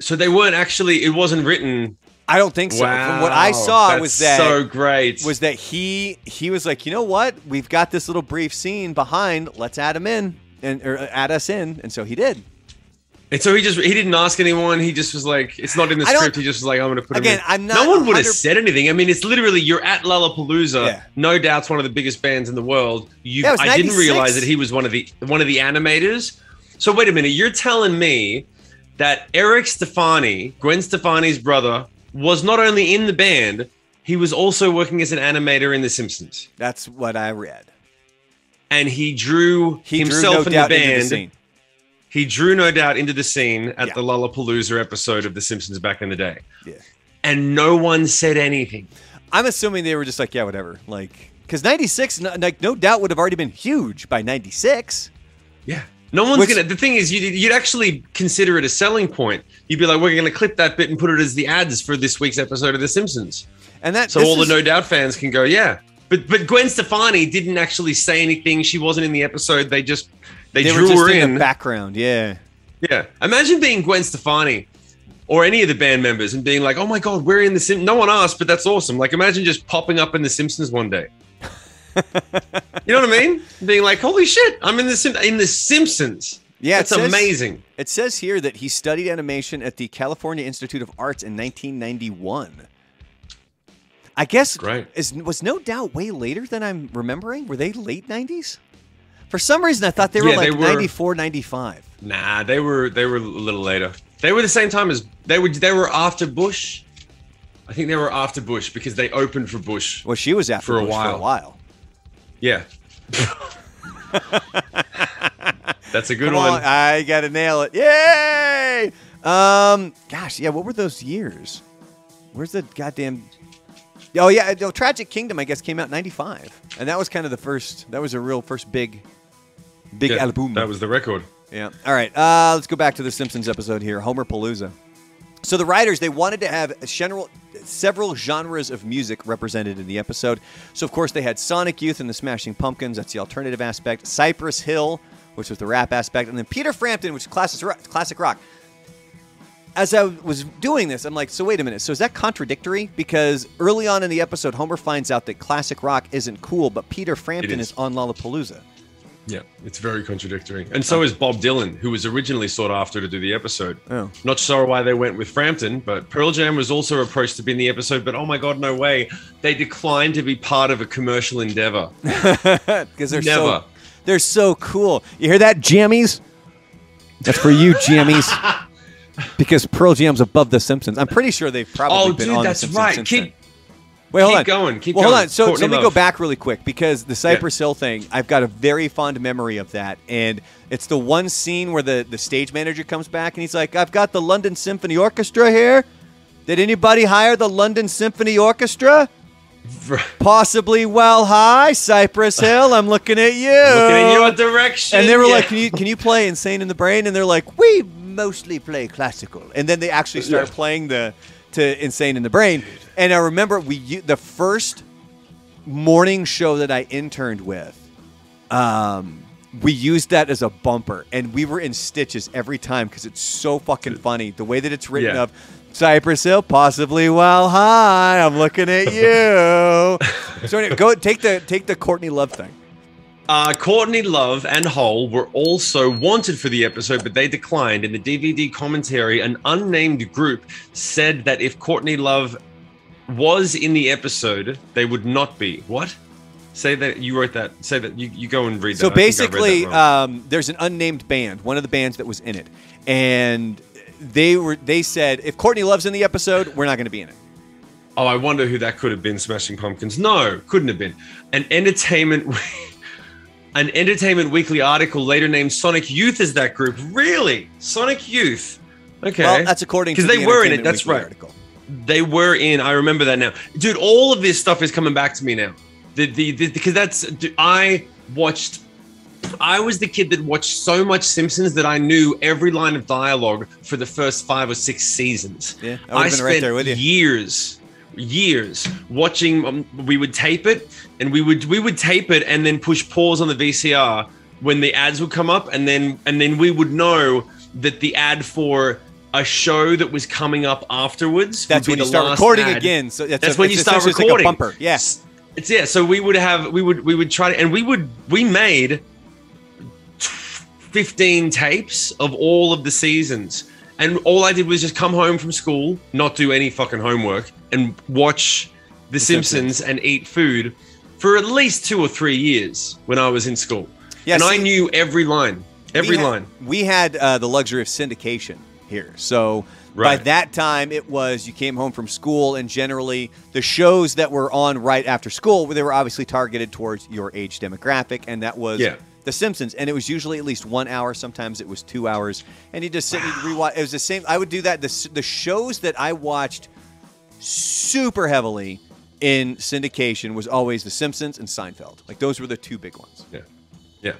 [SPEAKER 1] So they weren't actually, it wasn't written
[SPEAKER 2] I don't think so.
[SPEAKER 1] Wow,
[SPEAKER 2] from what I saw
[SPEAKER 1] that's
[SPEAKER 2] was that
[SPEAKER 1] so great.
[SPEAKER 2] Was that he was like, you know what? We've got this little brief scene behind. Let's add him in or add us in, and so he did.
[SPEAKER 1] And so he didn't ask anyone. He just was like, it's not in the script. He just was like, I'm going to put him in.
[SPEAKER 2] Again, I'm not.
[SPEAKER 1] No one would have said anything. I mean, it's literally you're at Lollapalooza.
[SPEAKER 2] Yeah.
[SPEAKER 1] No doubt's one of the biggest bands in the world. I didn't realize that he was one of the animators. So wait a minute. You're telling me that Eric Stefani, Gwen Stefani's brother, was not only in the band, he was also working as an animator in The Simpsons.
[SPEAKER 2] That's what I read.
[SPEAKER 1] And he drew himself in the band. He drew No Doubt into the scene at the Lollapalooza episode of The Simpsons back in the day.
[SPEAKER 2] Yeah.
[SPEAKER 1] And no one said anything.
[SPEAKER 2] I'm assuming they were just like, yeah, whatever. Like, because 96, like, No Doubt would have already been huge by 96.
[SPEAKER 1] Yeah. No one's going to... The thing is, you'd actually consider it a selling point. You'd be like, we're going to clip that bit and put it as the ads for this week's episode of The Simpsons. And so all the No Doubt fans can go, yeah. But Gwen Stefani didn't actually say anything. She wasn't in the episode. They drew her in
[SPEAKER 2] the background. Yeah.
[SPEAKER 1] Yeah. Imagine being Gwen Stefani or any of the band members and being like, oh my God, we're in The Simpsons. No one asked, but that's awesome. Like, imagine just popping up in The Simpsons one day. You know what I mean? Being like, holy shit, I'm in The Simpsons.
[SPEAKER 2] Yeah,
[SPEAKER 1] it's amazing.
[SPEAKER 2] It says here that he studied animation at the California Institute of Arts in 1991. I guess was No Doubt way later than I'm remembering? Were they late 90s? For some reason, I thought they were 94, 95.
[SPEAKER 1] Nah, they were a little later. They were the same time as they were after Bush. I think they were after Bush because they opened for Bush.
[SPEAKER 2] Well, she was after Bush for a while.
[SPEAKER 1] Yeah. That's a good one.
[SPEAKER 2] I got to nail it. Yay! Gosh, yeah, what were those years? Where's the goddamn... Oh, yeah, Tragic Kingdom, I guess, came out in 95. And that was kind of the first... That was a real first big album.
[SPEAKER 1] That was the record.
[SPEAKER 2] Yeah. All right, let's go back to the Simpsons episode here, Homerpalooza. So the writers, they wanted to have several genres of music represented in the episode. So, of course, they had Sonic Youth and the Smashing Pumpkins. That's the alternative aspect. Cypress Hill, which was the rap aspect. And then Peter Frampton, which is classic rock. As I was doing this, I'm like, so wait a minute. So is that contradictory? Because early on in the episode, Homer finds out that classic rock isn't cool, but Peter Frampton is on Lollapalooza.
[SPEAKER 1] Yeah, it's very contradictory. And so is Bob Dylan, who was originally sought after to do the episode.
[SPEAKER 2] Oh. Not
[SPEAKER 1] sure why they went with Frampton, but Pearl Jam was also approached to be in the episode, but oh my God, no way. They declined to be part of a commercial endeavor.
[SPEAKER 2] Because they're so cool. You hear that, Jammies? That's for you, Jammies. Because Pearl Jam's above the Simpsons. I'm pretty sure they've probably been on the Simpsons.
[SPEAKER 1] Oh, dude, that's right.
[SPEAKER 2] Keep
[SPEAKER 1] going.
[SPEAKER 2] Hold on. So let me go back really quick because the Cypress Hill thing, I've got a very fond memory of that. And it's the one scene where the stage manager comes back and he's like, I've got the London Symphony Orchestra here. Did anybody hire the London Symphony Orchestra? Possibly Well High, Cypress Hill. I'm looking at you.
[SPEAKER 1] Looking in your direction.
[SPEAKER 2] And they were like, can you play Insane in the Brain? And they're like, we mostly play classical. And then they actually start playing to Insane in the Brain. And I remember the first morning show that I interned with, we used that as a bumper. And we were in stitches every time because it's so fucking funny. The way that it's written of Cypress Hill, possibly Well High. I'm looking at you. So anyway, go take the Courtney Love thing.
[SPEAKER 1] Courtney Love and Hole were also wanted for the episode, but they declined. In the DVD commentary, an unnamed group said that if Courtney Love was in the episode, they would not be. What? Say that you wrote that. Say that you go and read that.
[SPEAKER 2] So basically, there's an unnamed band, one of the bands that was in it, and they said if Courtney Love's in the episode, we're not going to be in it.
[SPEAKER 1] Oh, I wonder who that could have been. Smashing Pumpkins? No, couldn't have been. An Entertainment Weekly article later named Sonic Youth as that group. Really? Sonic Youth? Okay.
[SPEAKER 2] Well, that's according to
[SPEAKER 1] because they were in it. That's right. Article. They were in. I remember that now, dude. All of this stuff is coming back to me now. Because I was the kid that watched so much Simpsons that I knew every line of dialogue for the first 5 or 6 seasons.
[SPEAKER 2] Yeah, I spent right there with you.
[SPEAKER 1] Years watching. We would tape it, and we would tape it, and then push pause on the VCR when the ads would come up, and then we would know that the ad for a show that was coming up afterwards.
[SPEAKER 2] That's when you start recording again. So
[SPEAKER 1] that's when you start recording.
[SPEAKER 2] Like a bumper. Yeah.
[SPEAKER 1] So we would try to, and we made 15 tapes of all of the seasons. And all I did was just come home from school, not do any fucking homework, and watch The Simpsons and eat food for at least 2 or 3 years when I was in school. Yeah, and I knew every line. We had the luxury of syndication here. So by that time, it was you came home from school, and generally the shows that were on right after school, they were obviously targeted towards your age demographic, and that was The Simpsons. And it was usually at least 1 hour. Sometimes it was 2 hours. And you just sit and rewatch. It was the same. I would do that. The shows that I watched super heavily in syndication was always The Simpsons and Seinfeld. Like, those were the two big ones. Yeah.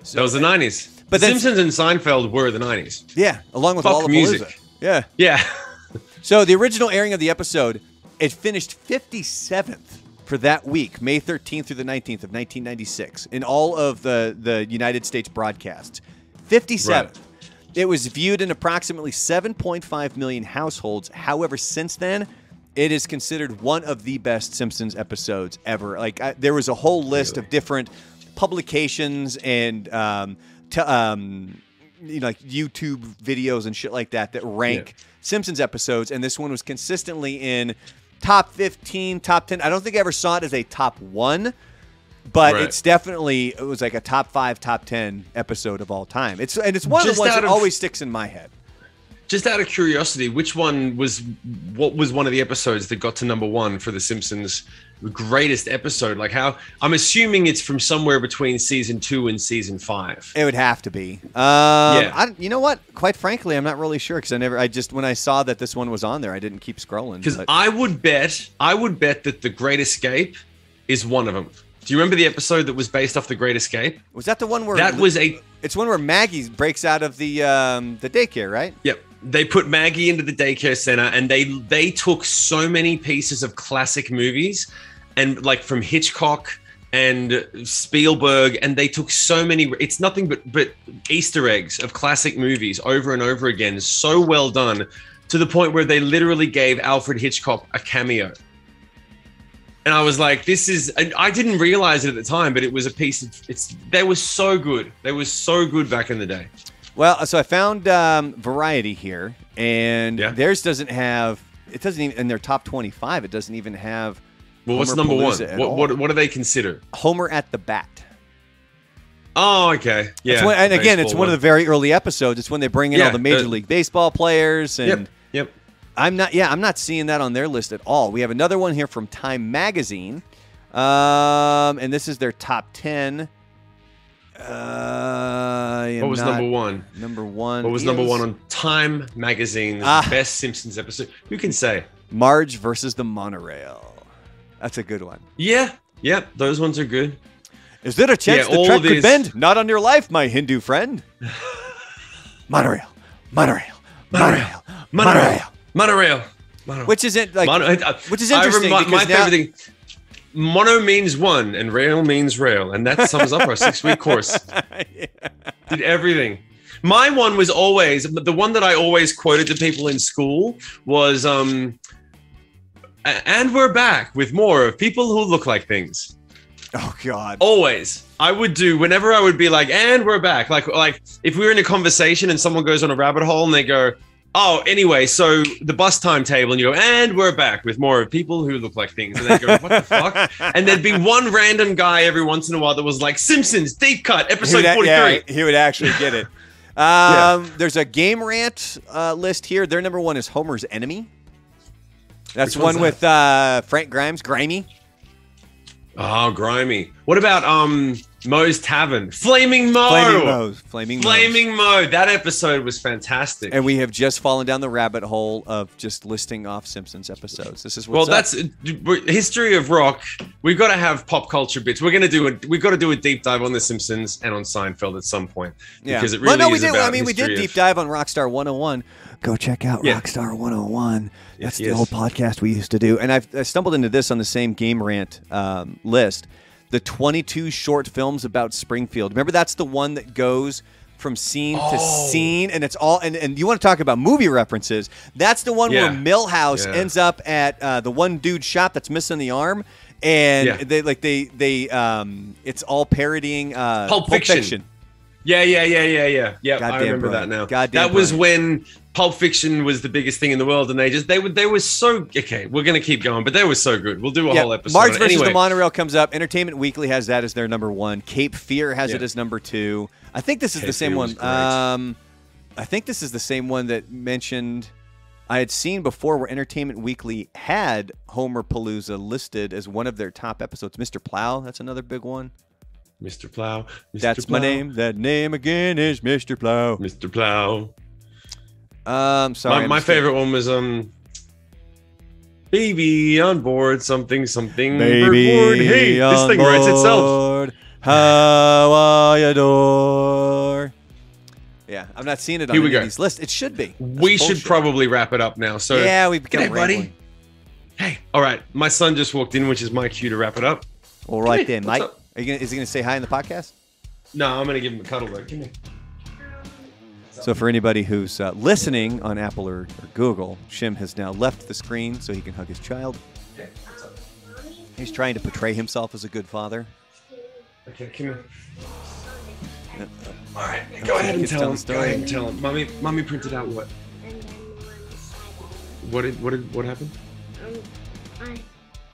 [SPEAKER 1] So that was the 90s. But Simpsons and Seinfeld were the 90s.
[SPEAKER 2] Yeah, along with Lollapalooza.
[SPEAKER 1] Music. Yeah.
[SPEAKER 2] So the original airing of the episode, it finished 57th for that week, May 13th through the 19th of 1996, in all of the United States broadcasts. 57th. Right. It was viewed in approximately 7.5 million households. However, since then, it is considered one of the best Simpsons episodes ever. Like, there was a whole list of different publications and like YouTube videos and shit like that rank Simpsons episodes, and this one was consistently in top 15, top 10. I don't think I ever saw it as a top 1, but it was like a top 5, top 10 episode of all time. It's one of the ones that always sticks in my head.
[SPEAKER 1] Just out of curiosity, what was one of the episodes that got to number 1 for The Simpsons greatest episode? Like, how? I'm assuming it's from somewhere between season 2 and season 5.
[SPEAKER 2] It would have to be. You know what? Quite frankly, I'm not really sure, because when I saw that this one was on there, I didn't keep scrolling.
[SPEAKER 1] Because I would bet that The Great Escape is one of them. Do you remember the episode that was based off The Great Escape?
[SPEAKER 2] Was that the one where It's one where Maggie breaks out of the daycare, right?
[SPEAKER 1] Yep. They put Maggie into the daycare center, and they took so many pieces of classic movies, and like from Hitchcock and Spielberg, and they took so many. It's nothing but Easter eggs of classic movies over and over again. So well done, to the point where they literally gave Alfred Hitchcock a cameo. And I was like, this is, I didn't realize it at the time, but it was a piece of, they were so good. They were so good back in the day.
[SPEAKER 2] Well, so I found Variety here, and theirs doesn't have, it doesn't even, in their top 25, it doesn't even have.
[SPEAKER 1] Well, what's number 1? What do they consider?
[SPEAKER 2] Homer at the Bat.
[SPEAKER 1] Oh, okay. Yeah.
[SPEAKER 2] And again, it's one of the very early episodes. It's when they bring in all the Major League Baseball players. And
[SPEAKER 1] Yep.
[SPEAKER 2] I'm not seeing that on their list at all. We have another one here from Time Magazine, and this is their top 10.
[SPEAKER 1] What was number 1?
[SPEAKER 2] Number 1.
[SPEAKER 1] What was number 1 on Time Magazine's best Simpsons episode? Who can say?
[SPEAKER 2] Marge versus the Monorail. That's a good one.
[SPEAKER 1] Yeah. Yep. Those ones are good.
[SPEAKER 2] Is there a chance the track could bend? Not on your life, my Hindu friend. Monorail. Which isn't like. Which is interesting.
[SPEAKER 1] My favorite thing. Mono means one, and rail means rail, and that sums up our 6-week course. Did everything. My one was always the one that I always quoted to people in school was, and we're back with more of people who look like things.
[SPEAKER 2] Oh God!
[SPEAKER 1] Always, I would do whenever I would be like, and we're back. Like if we were in a conversation and someone goes on a rabbit hole and they go, oh, anyway, so the bus timetable, and you go, and we're back with more of people who look like things. And they go, what the fuck? And there'd be one random guy every once in a while that was like, Simpsons, deep cut, episode 43.
[SPEAKER 2] Yeah, he would actually get it. There's a Game Rant list here. Their number 1 is Homer's Enemy. That's one with Frank Grimes, Grimy.
[SPEAKER 1] Oh, Grimy. What about Moe's Tavern? Flaming Moe.
[SPEAKER 2] Flaming
[SPEAKER 1] Moe. That episode was fantastic.
[SPEAKER 2] And we have just fallen down the rabbit hole of just listing off Simpsons episodes. This is
[SPEAKER 1] that's history of rock. We've got to have pop culture bits. We've got to do a deep dive on The Simpsons and on Seinfeld at some point. Yeah. Because it really is about history.
[SPEAKER 2] We did deep dive on Rockstar 101. Go check out Rockstar 101. That's the old podcast we used to do. And I stumbled into this on the same Game Rant list. The 22 short films about Springfield. Remember, that's the one that goes from scene to scene, and it's all. And you want to talk about movie references? That's the one where Milhouse ends up at the one dude's shop that's missing the arm, and it's all parodying Pulp Fiction.
[SPEAKER 1] Yeah. I remember that now. That was when Pulp Fiction was the biggest thing in the world, and they were so okay. We're gonna keep going, but they were so good. We'll do a whole episode.
[SPEAKER 2] Marge versus the Monorail comes up. Entertainment Weekly has that as their number 1. Cape Fear has it as number 2. I think this is the same one. I think this is the same one that mentioned I had seen before, where Entertainment Weekly had Homerpalooza listed as one of their top episodes. Mr. Plow, that's another big one.
[SPEAKER 1] Mr. Plow.
[SPEAKER 2] That's my name. That name again is Mr. Plow.
[SPEAKER 1] Mr. Plow.
[SPEAKER 2] Sorry.
[SPEAKER 1] My favorite one was baby on board something.
[SPEAKER 2] Baby
[SPEAKER 1] board. Hey, this thing writes itself.
[SPEAKER 2] How I adore. Yeah, I'm not seeing it on any of these lists. It should be.
[SPEAKER 1] We should probably wrap it up now. So
[SPEAKER 2] yeah, we've become
[SPEAKER 1] buddy. Hey, all right. My son just walked in, which is my cue to wrap it up.
[SPEAKER 2] All right then, Mike. Is he going to say hi in the podcast?
[SPEAKER 1] No, I'm going to give him a cuddle. Give me.
[SPEAKER 2] So for anybody who's listening on Apple or Google, Shim has now left the screen so he can hug his child.
[SPEAKER 1] Okay, what's up?
[SPEAKER 2] He's trying to portray himself as a good father.
[SPEAKER 1] Okay, come here. All right, go ahead and tell him. Go ahead and tell him. Mommy printed out what? What happened?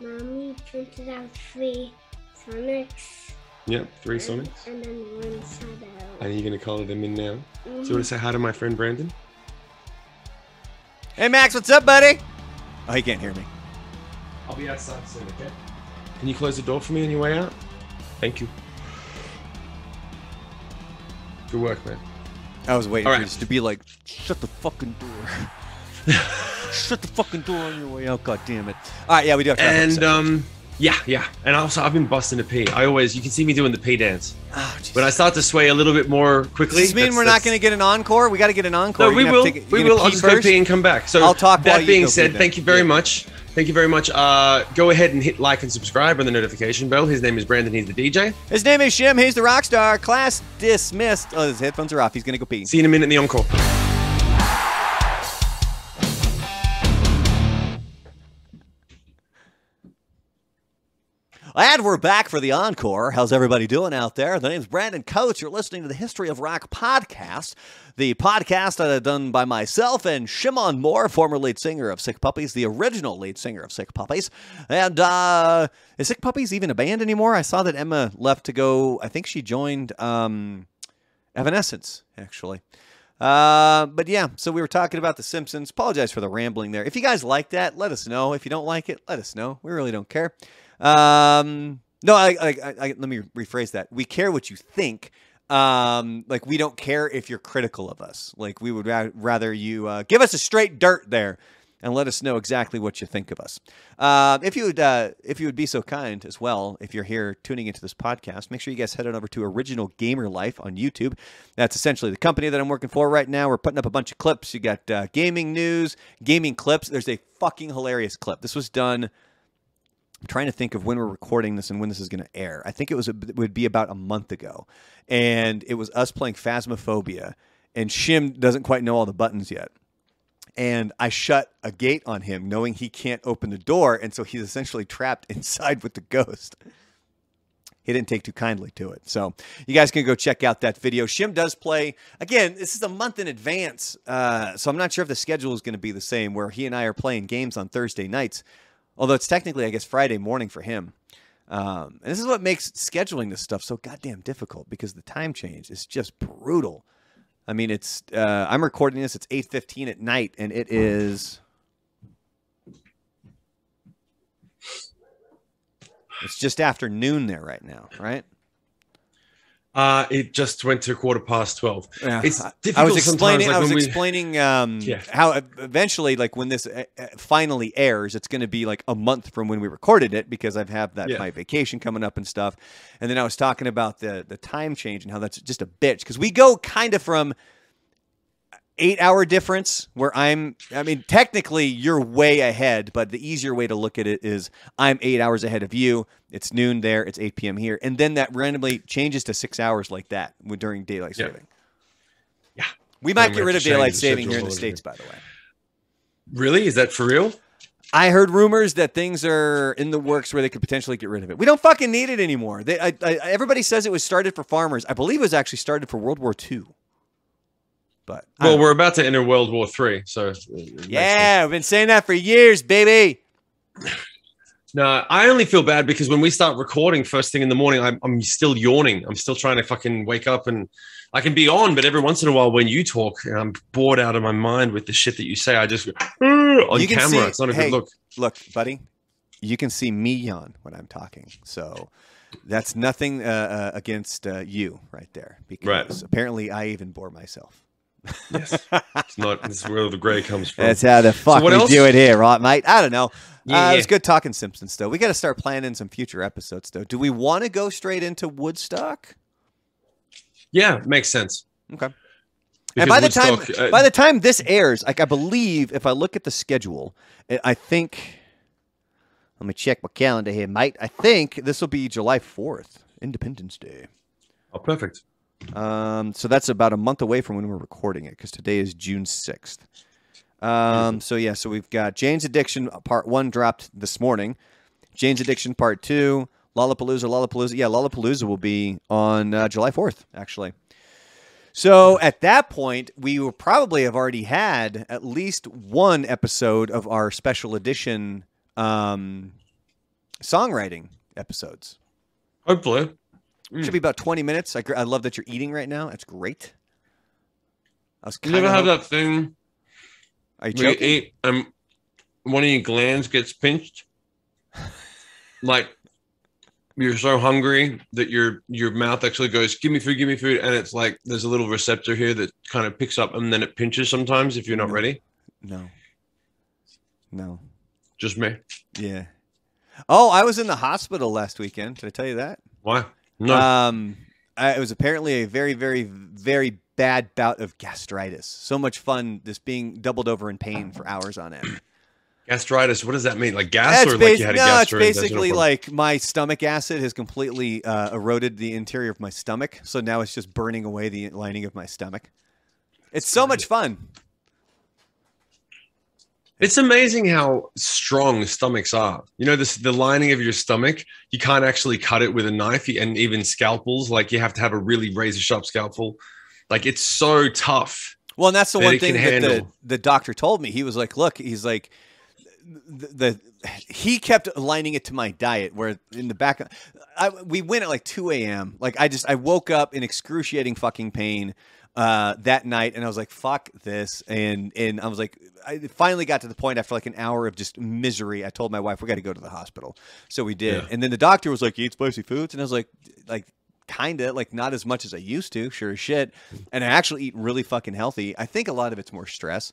[SPEAKER 3] Mommy printed out 3 Sonics.
[SPEAKER 1] Yep, 3 Sonics.
[SPEAKER 3] And then 1 Shadow.
[SPEAKER 1] And you're gonna color them in now. So you want to say hi to my friend Brandon?
[SPEAKER 2] Hey Max, what's up, buddy? Oh, he can't hear me.
[SPEAKER 1] I'll be outside soon, okay? Can you close the door for me on your way out? Thank you. Good work, man.
[SPEAKER 2] I was waiting for you to be like, shut the fucking door. Shut the fucking door on your way out, god damn it. All right, yeah, we do have to wrap up.
[SPEAKER 1] Yeah. And also, I've been busting a pee. You can see me doing the pee dance.
[SPEAKER 2] Oh,
[SPEAKER 1] when I start to sway a little bit more quickly.
[SPEAKER 2] Does this mean we're not going to get an encore? We got to get an encore.
[SPEAKER 1] No, we will. I'll just go pee and come back. So
[SPEAKER 2] I'll talk.
[SPEAKER 1] That being said, thank you very much. Thank you very much. Go ahead and hit like and subscribe on the notification bell. His name is Brandon. He's the DJ.
[SPEAKER 2] His name is Shim. He's the rock star. Class dismissed. Oh, his headphones are off. He's going to go pee.
[SPEAKER 1] See you in a minute in the encore.
[SPEAKER 2] And we're back for the encore. How's everybody doing out there? The name's Brandon Coates. You're listening to the History of Rock podcast, the podcast that I've done by myself and Shimon Moore, former lead singer of Sick Puppies, the original lead singer of Sick Puppies. And is Sick Puppies even a band anymore? I saw that Emma left to go. I think she joined Evanescence, actually. But yeah, so we were talking about The Simpsons. Apologize for the rambling there. If you guys like that, let us know. If you don't like it, let us know. We really don't care. Let me rephrase that. We care what you think. Like, we don't care if you're critical of us. Like, we would rather you give us a straight dirt there and let us know exactly what you think of us. If you would be so kind as well, if you're here tuning into this podcast, make sure you guys head on over to Original Gamer Life on YouTube. That's essentially the company that I'm working for right now. We're putting up a bunch of clips. You got gaming news, gaming clips. There's a fucking hilarious clip. This was done. I'm trying to think of when we're recording this and when this is going to air. I think it would be about a month ago. And it was us playing Phasmophobia. And Shim doesn't quite know all the buttons yet. And I shut a gate on him knowing he can't open the door. And so he's essentially trapped inside with the ghost. He didn't take too kindly to it. So you guys can go check out that video. Shim does play. Again, this is a month in advance. So I'm not sure if the schedule is going to be the same where he and I are playing games on Thursday nights. Although it's technically, I guess, Friday morning for him. And this is what makes scheduling this stuff so goddamn difficult because the time change is just brutal. I mean, it's I'm recording this. It's 8:15 at night, and it is. It's just after noon there right now, right?
[SPEAKER 1] It just went to 12:15.
[SPEAKER 2] Yeah.
[SPEAKER 1] It's difficult.
[SPEAKER 2] I was explaining how eventually, like when this finally airs, it's going to be like a month from when we recorded it because I have my vacation coming up and stuff. And then I was talking about the time change and how that's just a bitch because we go kind of from 8-hour difference where technically you're way ahead, but the easier way to look at it is I'm 8 hours ahead of you. It's noon there. It's 8 p.m. here. And then that randomly changes to 6 hours like that during daylight saving. We might get rid of daylight saving here in the States, by the way.
[SPEAKER 1] Really? Is that for real?
[SPEAKER 2] I heard rumors that things are in the works where they could potentially get rid of it. We don't fucking need it anymore. Everybody says it was started for farmers. I believe it was actually started for World War II. But
[SPEAKER 1] well, we're about to enter World War III, so
[SPEAKER 2] yeah, we've been saying that for years, baby.
[SPEAKER 1] No, I only feel bad because when we start recording first thing in the morning, I'm still yawning. I'm still trying to fucking wake up, and I can be on, but every once in a while when you talk, and I'm bored out of my mind with the shit that you say, I just go on camera. It's not a good look.
[SPEAKER 2] Look, buddy, you can see me yawn when I'm talking, so that's nothing against you right there, because apparently I even bore myself.
[SPEAKER 1] Yes, it's not. This is where the gray comes from.
[SPEAKER 2] That's how the fuck we do it here, right, mate? I don't know. It was good talking Simpsons, though. We got to start planning some future episodes, though. Do we want to go straight into Woodstock?
[SPEAKER 1] Yeah, makes sense.
[SPEAKER 2] Okay.
[SPEAKER 1] Because
[SPEAKER 2] and by the time this airs, like I believe, if I look at the schedule, I think. Let me check my calendar here, mate. I think this will be July 4th, Independence Day.
[SPEAKER 1] Oh, perfect.
[SPEAKER 2] So that's about a month away from when we're recording it, because today is June 6th. So we've got Jane's Addiction Part 1 dropped this morning. Jane's Addiction Part 2, Lollapalooza. Yeah, Lollapalooza will be on July 4th, actually. So at that point, we will probably have already had at least one episode of our special edition songwriting episodes.
[SPEAKER 1] Hopefully.
[SPEAKER 2] Should be about 20 minutes. I love that you're eating right now. That's great.
[SPEAKER 1] You never have that thing.
[SPEAKER 2] Are you joking?
[SPEAKER 1] You eat and one of your glands gets pinched. Like you're so hungry that your mouth actually goes, give me food. And it's like there's a little receptor here that kind of picks up and then it pinches sometimes if you're not ready.
[SPEAKER 2] No.
[SPEAKER 1] Just me.
[SPEAKER 2] Yeah. Oh, I was in the hospital last weekend. Did I tell you that?
[SPEAKER 1] Why? No.
[SPEAKER 2] It was apparently a very, very, very bad bout of gastritis. So much fun just being doubled over in pain for hours on end.
[SPEAKER 1] Gastritis, what does that mean? Like gas or like you had a gastrointestinal
[SPEAKER 2] it's basically like my stomach acid has completely eroded the interior of my stomach. So now it's just burning away the lining of my stomach. It's so much fun.
[SPEAKER 1] It's amazing how strong stomachs are. You know, the lining of your stomach, you can't actually cut it with a knife, and even scalpels, like you have to have a really razor-sharp scalpel. Like, it's so tough.
[SPEAKER 2] Well, and that's the one thing that the doctor told me. He was like, look, he's like, he kept aligning it to my diet, where in the back, we went at like 2 a.m. Like, I woke up in excruciating fucking pain that night, and I was like, fuck this. And I was like, I finally got to the point after like an hour of just misery. I told my wife, we got to go to the hospital. So we did. Yeah. And then the doctor was like, you eat spicy foods? And I was like kind of, like not as much as I used to, sure as shit. And I actually eat really fucking healthy. I think a lot of it's more stress.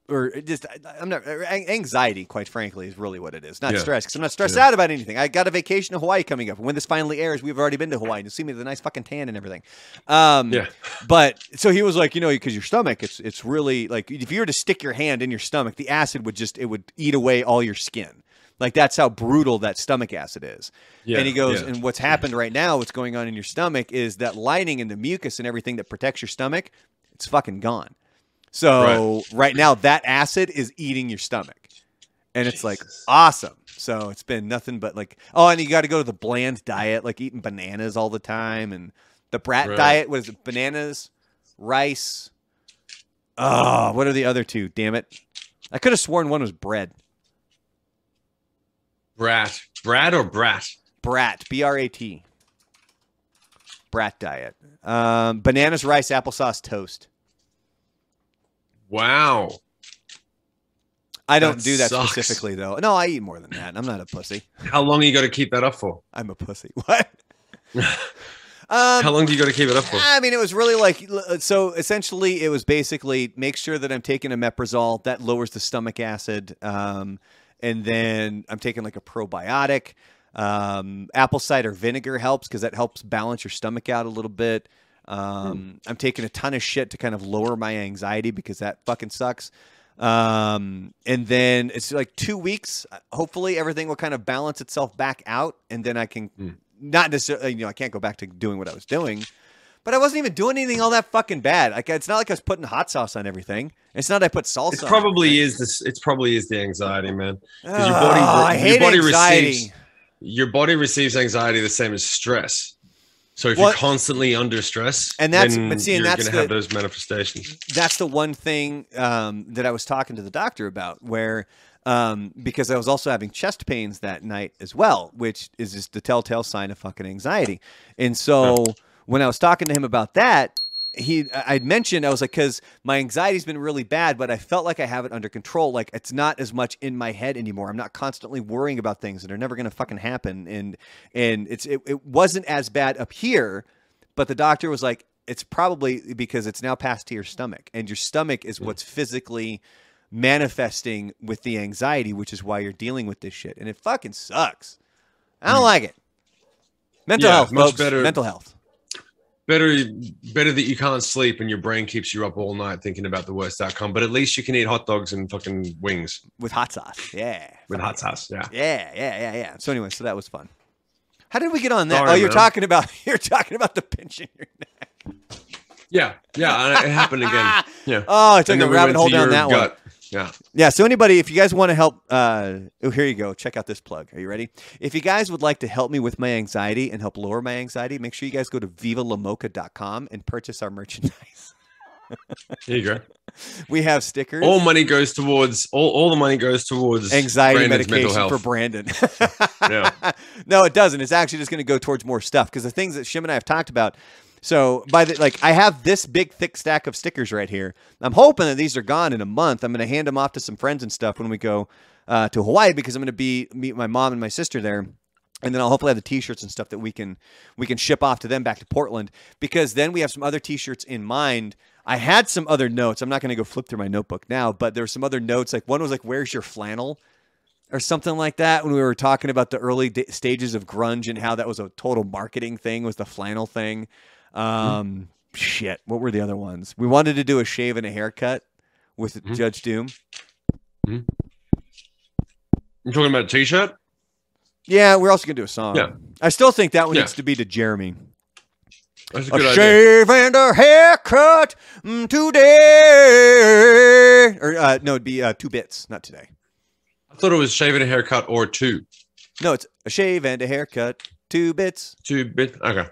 [SPEAKER 2] Or just anxiety, quite frankly, is really what it is. Not stress, because I'm not stressed out about anything. I got a vacation to Hawaii coming up. When this finally airs, we've already been to Hawaii. You'll see me with a nice fucking tan and everything. But so he was like, you know, because your stomach, it's really like if you were to stick your hand in your stomach, the acid would eat away all your skin. Like that's how brutal that stomach acid is. Yeah, and he goes, and what's happened right now, what's going on in your stomach is that lining and the mucus and everything that protects your stomach, it's fucking gone. So right now that acid is eating your stomach, and it's like awesome. So it's been nothing but like, oh, and you got to go to the bland diet, like eating bananas all the time, and the brat diet was bananas, rice. Oh, what are the other two? Damn it. I could have sworn one was bread.
[SPEAKER 1] Brat or brat?
[SPEAKER 2] Brat, B-R-A-T. Brat diet. Bananas, rice, applesauce, toast.
[SPEAKER 1] Wow.
[SPEAKER 2] I don't do that specifically, though. No, I eat more than that. I'm not a pussy.
[SPEAKER 1] How long you got to keep that up for?
[SPEAKER 2] I'm a pussy. What?
[SPEAKER 1] How long do you got to keep it up for?
[SPEAKER 2] I mean, it was really like, so essentially it was basically make sure that I'm taking omeprazole. That lowers the stomach acid. And then I'm taking like a probiotic. Apple cider vinegar helps because that helps balance your stomach out a little bit. I'm taking a ton of shit to kind of lower my anxiety because that fucking sucks. And then it's like 2 weeks. Hopefully everything will kind of balance itself back out. And then I can not necessarily, I can't go back to doing what I was doing, But I wasn't even doing anything all that fucking bad. Like it's not like I was putting hot sauce on everything. It's not I put salsa.
[SPEAKER 1] It probably
[SPEAKER 2] on
[SPEAKER 1] is this. It probably is the anxiety, man. Because
[SPEAKER 2] I hate anxiety.
[SPEAKER 1] Your body receives anxiety the same as stress. So if you're constantly under stress, then you're going to have those manifestations. That's
[SPEAKER 2] the one thing that I was talking to the doctor about, where because I was also having chest pains that night as well, which is just the telltale sign of fucking anxiety. And so when I was talking to him about that, I'd mentioned, I was like, because my anxiety's been really bad, but I felt like I have it under control. Like it's not as much in my head anymore. I'm not constantly worrying about things that are never going to fucking happen. And it wasn't as bad up here, but the doctor was like, it's probably because it's now passed to your stomach, and your stomach is what's physically manifesting with the anxiety, which is why you're dealing with this shit. And it fucking sucks. I don't like it. Mental health,
[SPEAKER 1] much
[SPEAKER 2] folks.
[SPEAKER 1] better.
[SPEAKER 2] Mental health.
[SPEAKER 1] Better that you can't sleep and your brain keeps you up all night thinking about the worst outcome. But at least you can eat hot dogs and fucking wings
[SPEAKER 2] with hot sauce. Yeah,
[SPEAKER 1] with hot sauce. Yeah.
[SPEAKER 2] Yeah. So anyway, so that was fun. How did we get on that?
[SPEAKER 1] Sorry,
[SPEAKER 2] you're talking about the pinch in your neck.
[SPEAKER 1] Yeah. It happened again. Yeah.
[SPEAKER 2] Oh, I took a rabbit hole down that one. Yeah. So anybody, if you guys want to help, here you go. Check out this plug. Are you ready? If you guys would like to help me with my anxiety and help lower my anxiety, make sure you guys go to vivalamocha.com and purchase our merchandise.
[SPEAKER 1] There you go.
[SPEAKER 2] We have stickers.
[SPEAKER 1] All money goes towards all the money goes towards
[SPEAKER 2] anxiety
[SPEAKER 1] Brandon's
[SPEAKER 2] medication for Brandon.
[SPEAKER 1] Yeah.
[SPEAKER 2] No, it doesn't. It's actually just going to go towards more stuff, because the things that Shim and I have talked about. So I have this big thick stack of stickers right here. I'm hoping that these are gone in a month. I'm going to hand them off to some friends and stuff when we go to Hawaii, because I'm going to meet my mom and my sister there. And then I'll hopefully have the T-shirts and stuff that we can ship off to them back to Portland, because then we have some other T-shirts in mind. I had some other notes. I'm not going to go flip through my notebook now, but there were some other notes. Like one was like, "Where's your flannel?" or something like that, when we were talking about the early stages of grunge and how that was a total marketing thing, was the flannel thing. Shit. What were the other ones? We wanted to do a shave and a haircut with Judge Doom.
[SPEAKER 1] You talking about a T-shirt?
[SPEAKER 2] Yeah, we're also gonna do a song.
[SPEAKER 1] Yeah.
[SPEAKER 2] I still think that one needs to be to Jeremy.
[SPEAKER 1] That's a good idea.
[SPEAKER 2] Shave and a haircut today. Or no, it'd be 2 bits, not today.
[SPEAKER 1] I thought it was shave and a haircut or 2.
[SPEAKER 2] No, it's a shave and a haircut, 2 bits.
[SPEAKER 1] 2 bits. Okay.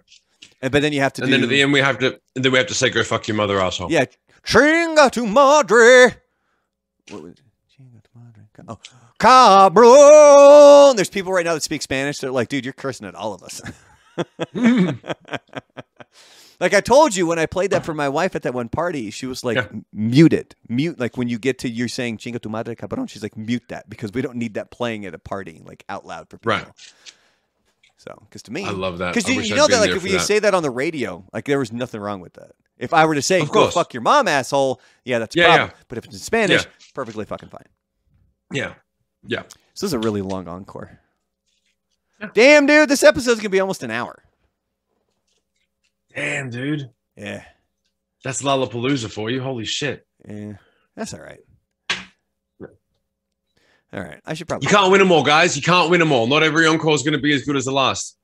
[SPEAKER 2] But then you have to
[SPEAKER 1] then at the end we have to say, "Go fuck your mother, asshole."
[SPEAKER 2] Yeah. Chinga tu madre. What was it? Chinga tu madre. Oh. Cabron. There's people right now that speak Spanish. They're like, "Dude, you're cursing at all of us." Like I told you, when I played that for my wife at that one party, she was like, mute it. Mute, like when you get to you're saying "Chinga tu madre, cabron," she's like, mute that, because we don't need that playing at a party, like out loud for people.
[SPEAKER 1] Right.
[SPEAKER 2] So, because to me,
[SPEAKER 1] I love that.
[SPEAKER 2] Because you know that, like, if you say that on the radio, like, there was nothing wrong with that. If I were to say, "Go fuck your mom, asshole," that's a problem. But if it's in Spanish, perfectly fucking fine.
[SPEAKER 1] Yeah.
[SPEAKER 2] So this is a really long encore. Yeah. Damn, dude, this episode's gonna be almost an hour.
[SPEAKER 1] Damn, dude.
[SPEAKER 2] Yeah.
[SPEAKER 1] That's Lollapalooza for you. Holy shit.
[SPEAKER 2] Yeah. That's all right. All right, I should probably.
[SPEAKER 1] You can't win them all, guys. You can't win them all. Not every encore is going to be as good as the last.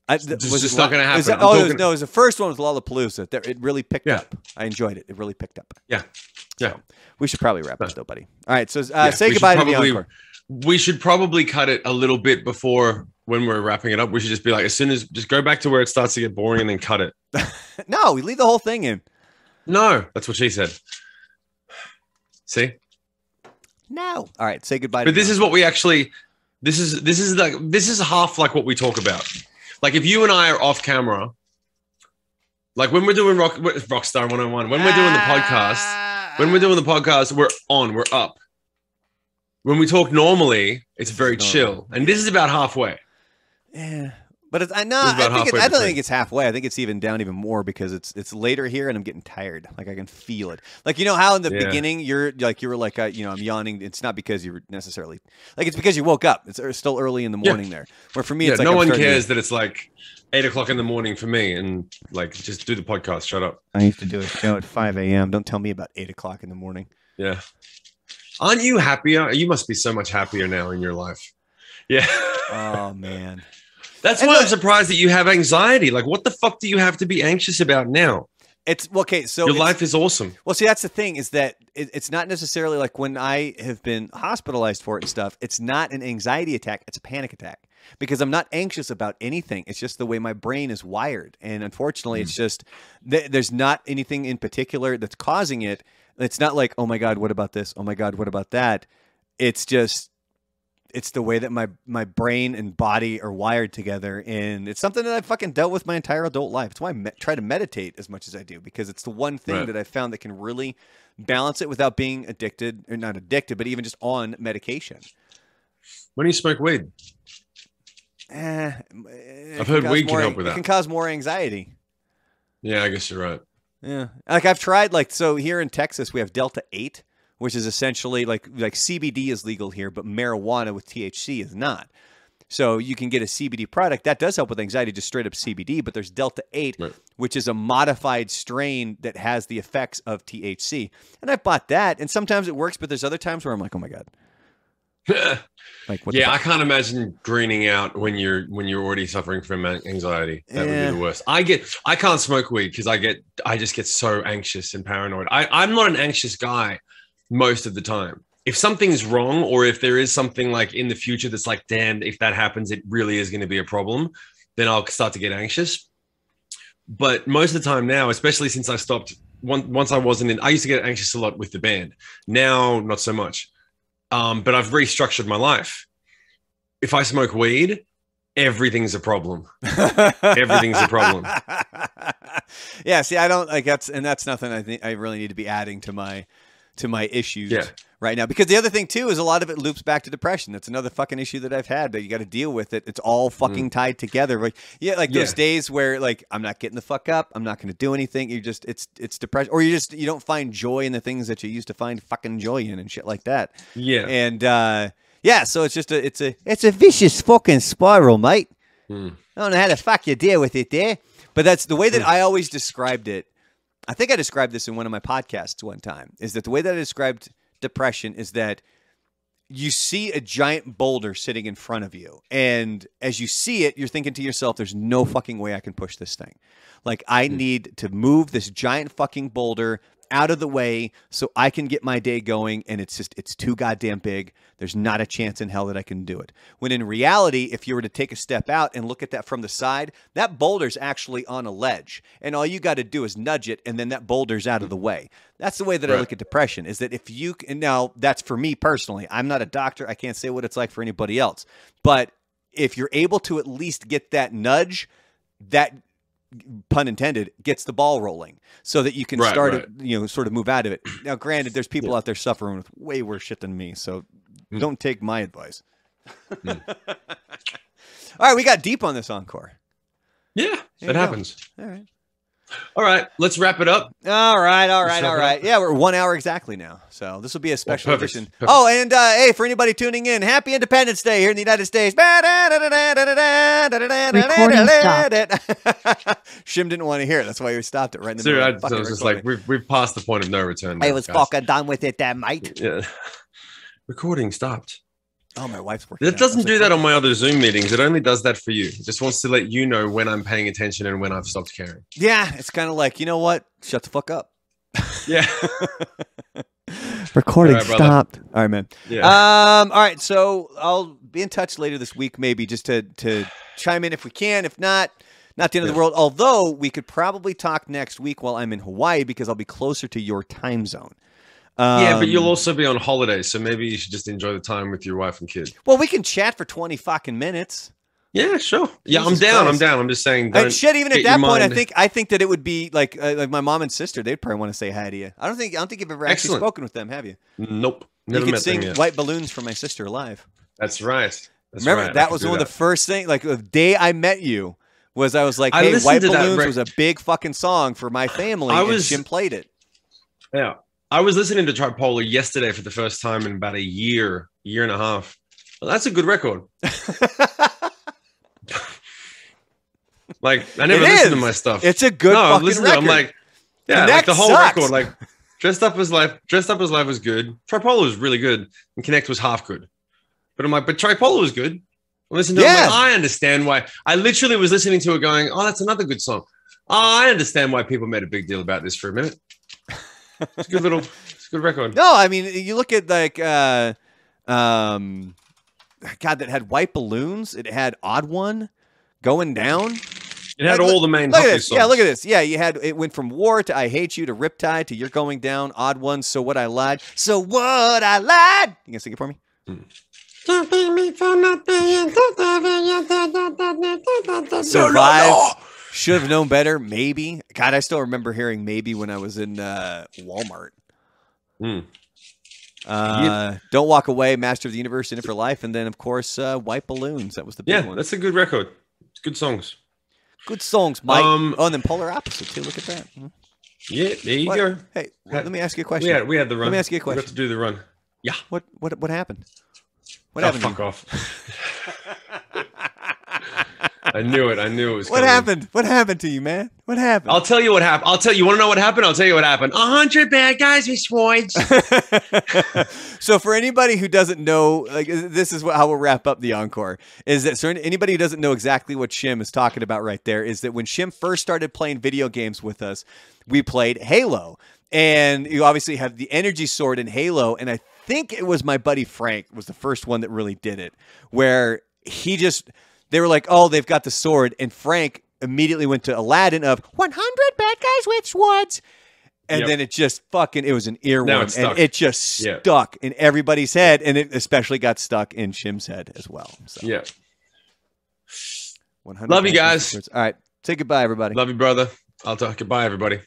[SPEAKER 2] It's just not going to happen. It was the first one with Lollapalooza. It really picked up. I enjoyed it. It really picked up.
[SPEAKER 1] Yeah.
[SPEAKER 2] So we should probably wrap this, though, buddy. All right, so say goodbye to the encore.
[SPEAKER 1] We should probably cut it a little bit before when we're wrapping it up. We should just be like, just go back to where it starts to get boring and then cut it.
[SPEAKER 2] No, we leave the whole thing in.
[SPEAKER 1] No, that's what she said. See?
[SPEAKER 2] No. All right. Say goodbye.
[SPEAKER 1] But this is what we actually. This is half like what we talk about. Like if you and I are off camera, like when we're doing Rockstar 101, when we're doing the podcast, we're up. When we talk normally, it's very chill, and this is about halfway.
[SPEAKER 2] Yeah. But I don't think it's halfway. I think it's even down even more, because it's later here and I'm getting tired. Like I can feel it. Like, you know how in the beginning you were like, I'm yawning. It's not because you were necessarily like, it's because you woke up. It's still early in the morning there. Where for me, it's like
[SPEAKER 1] no one cares that it's like 8 o'clock in the morning for me, and like just do the podcast. Shut up.
[SPEAKER 2] I used to do a show at 5 a.m. Don't tell me about 8 o'clock in the morning.
[SPEAKER 1] Yeah. Aren't you happier? You must be so much happier now in your life. Yeah.
[SPEAKER 2] Oh man.
[SPEAKER 1] That's why I'm surprised that you have anxiety. Like, what the fuck do you have to be anxious about now?
[SPEAKER 2] It's okay. So
[SPEAKER 1] your life is awesome.
[SPEAKER 2] Well, see, that's the thing is that it's not necessarily like when I have been hospitalized for it and stuff. It's not an anxiety attack. It's a panic attack because I'm not anxious about anything. It's just the way my brain is wired. And unfortunately, it's just there's not anything in particular that's causing it. It's not like, oh my God, what about this? Oh my God, what about that? It's just it's the way that my brain and body are wired together. And it's something that I've fucking dealt with my entire adult life. It's why I try to meditate as much as I do, because it's the one thing that I found that can really balance it without being addicted, or not addicted, but even just on medication.
[SPEAKER 1] When do you smoke weed? I've heard weed can help with that.
[SPEAKER 2] It can cause more anxiety.
[SPEAKER 1] Yeah, I guess you're right.
[SPEAKER 2] Yeah. Like I've tried, like, so here in Texas, we have Delta 8. Which is essentially like CBD is legal here, but marijuana with THC is not. So you can get a CBD product that does help with anxiety, just straight up CBD. But there's Delta 8, which is a modified strain that has the effects of THC. And I bought that, and sometimes it works, but there's other times where I'm like, oh my God.
[SPEAKER 1] Like, what I can't imagine greening out when you're already suffering from anxiety. That would be the worst. I can't smoke weed because I just get so anxious and paranoid. I'm not an anxious guy most of the time. If something's wrong, or if there is something like in the future that's like, damn, if that happens, it really is going to be a problem, then I'll start to get anxious. But most of the time now, especially since I stopped, once I used to get anxious a lot with the band. Now, not so much. But I've restructured my life. If I smoke weed, everything's a problem. Everything's a problem.
[SPEAKER 2] Yeah, see, I don't like that's nothing I think I really need to be adding to my issues right now, because the other thing too is a lot of it loops back to depression. That's another fucking issue that I've had, but you got to deal with it. It's all fucking tied together. Like those days where like I'm not getting the fuck up, I'm not going to do anything. You just it's depression, or you don't find joy in the things that you used to find fucking joy in and shit like that. Yeah, and so it's just it's a vicious fucking spiral, mate. I don't know how the fuck you deal with it there, but that's the way that I always described it. I think I described this in one of my podcasts one time, is that the way that I described depression is that you see a giant boulder sitting in front of you. And as you see it, you're thinking to yourself, there's no fucking way I can push this thing. Like, I need to move this giant fucking boulder out of the way so I can get my day going, and it's too goddamn big. There's not a chance in hell that I can do it. When in reality, if you were to take a step out and look at that from the side, that boulder's actually on a ledge, and all you got to do is nudge it, and then that boulder's out of the way. That's the way that I look at depression, is that if you, and now that's for me personally, I'm not a doctor, I can't say what it's like for anybody else, but if you're able to at least get that nudge, that, pun intended, gets the ball rolling so that you can start to, sort of move out of it. Now, granted, there's people out there suffering with way worse shit than me, so don't take my advice. All right, we got deep on this encore.
[SPEAKER 1] Yeah, it happens. All right, let's wrap it up.
[SPEAKER 2] All right. Yeah, we're 1 hour exactly now. So this will be a special edition. Oh, and hey, for anybody tuning in, happy Independence Day here in the United States.
[SPEAKER 4] Recording stopped.
[SPEAKER 2] Shim didn't want to hear it. That's why we stopped it right in the middle.
[SPEAKER 1] I was just like, we've passed the point of no return.
[SPEAKER 2] I was fucking done with it, damn mate.
[SPEAKER 1] Yeah. Recording stopped.
[SPEAKER 2] Oh, my wife's working.
[SPEAKER 1] It doesn't do that on my other Zoom meetings. It only does that for you. It just wants to let you know when I'm paying attention and when I've stopped caring.
[SPEAKER 2] Yeah, it's kind of like, you know what? Shut the fuck up.
[SPEAKER 1] Yeah.
[SPEAKER 2] Recording stopped. All right, man. Yeah. All right, so I'll be in touch later this week, maybe just to chime in if we can. If not the end of the world. Although we could probably talk next week while I'm in Hawaii, because I'll be closer to your time zone.
[SPEAKER 1] Yeah, but you'll also be on holiday, so maybe you should just enjoy the time with your wife and kid.
[SPEAKER 2] Well, we can chat for 20 fucking minutes.
[SPEAKER 1] Yeah, sure. Yeah, I'm down. I'm just saying.
[SPEAKER 2] Shit, even at that point, I think that it would be like my mom and sister. They'd probably want to say hi to you. I don't think you've ever actually spoken with them, have you?
[SPEAKER 1] Nope.
[SPEAKER 2] Never you could sing "White Balloons" for my sister live.
[SPEAKER 1] That's right.
[SPEAKER 2] Remember, that was one of the first things. Like the day I met you, I was like, "Hey, White Balloons" was a big fucking song for my family, and Jim played it.
[SPEAKER 1] Yeah. I was listening to Tripolar yesterday for the first time in about a year and a half. Well, that's a good record. Like, I never listened to my stuff.
[SPEAKER 2] It's a good fucking record.
[SPEAKER 1] I'm like, yeah, like the whole record, like Dressed Up as Life was good. Tripolar was really good, and Connect was half good. But I'm like, but Tripolar was good. Listen to it. Like, I understand why. I literally was listening to it going, oh, that's another good song. Oh, I understand why people made a big deal about this for a minute. It's a good record.
[SPEAKER 2] No, I mean, you look at like, God, that had White Balloons. It had Odd One, Going Down.
[SPEAKER 1] It had all the main
[SPEAKER 2] songs. Yeah, look at this. Yeah, it went from War to I Hate You to Riptide to You're Going Down, Odd One, So What I Lied. So What I Lied. You gonna sing it for me? Survive. Should have known better. Maybe. God, I still remember hearing Maybe when I was in Walmart. Don't Walk Away, Master of the Universe, In It for Life, and then of course White Balloons. That was the big one.
[SPEAKER 1] Yeah, that's a good record. It's good songs.
[SPEAKER 2] Good songs, Mike. And then Polar Opposite too. Look at that.
[SPEAKER 1] Yeah, there you go.
[SPEAKER 2] Hey, let me ask you a question.
[SPEAKER 1] We had the run.
[SPEAKER 2] Let me ask you a question.
[SPEAKER 1] We have to do the run. Yeah.
[SPEAKER 2] What happened? What happened?
[SPEAKER 1] Fuck off. I knew it. I knew it was
[SPEAKER 2] coming. What happened? What happened to you, man? What happened?
[SPEAKER 1] I'll tell you what happened. You want to know what happened? I'll tell you what happened. 100 bad guys with swords.
[SPEAKER 2] So for anybody who doesn't know, like this is how we'll wrap up the encore. Is that so? Anybody who doesn't know exactly what Shim is talking about right there is that when Shim first started playing video games with us, we played Halo, and you obviously have the energy sword in Halo, and I think it was my buddy Frank was the first one that really did it, where they were like, oh, they've got the sword. And Frank immediately went to Aladdin of 100 bad guys with swords. And then it just it was an earworm. And it just stuck in everybody's head. And it especially got stuck in Shim's head as well. So.
[SPEAKER 1] Yeah. Love you guys.
[SPEAKER 2] All right. Say goodbye, everybody.
[SPEAKER 1] Love you, brother. I'll talk goodbye, everybody.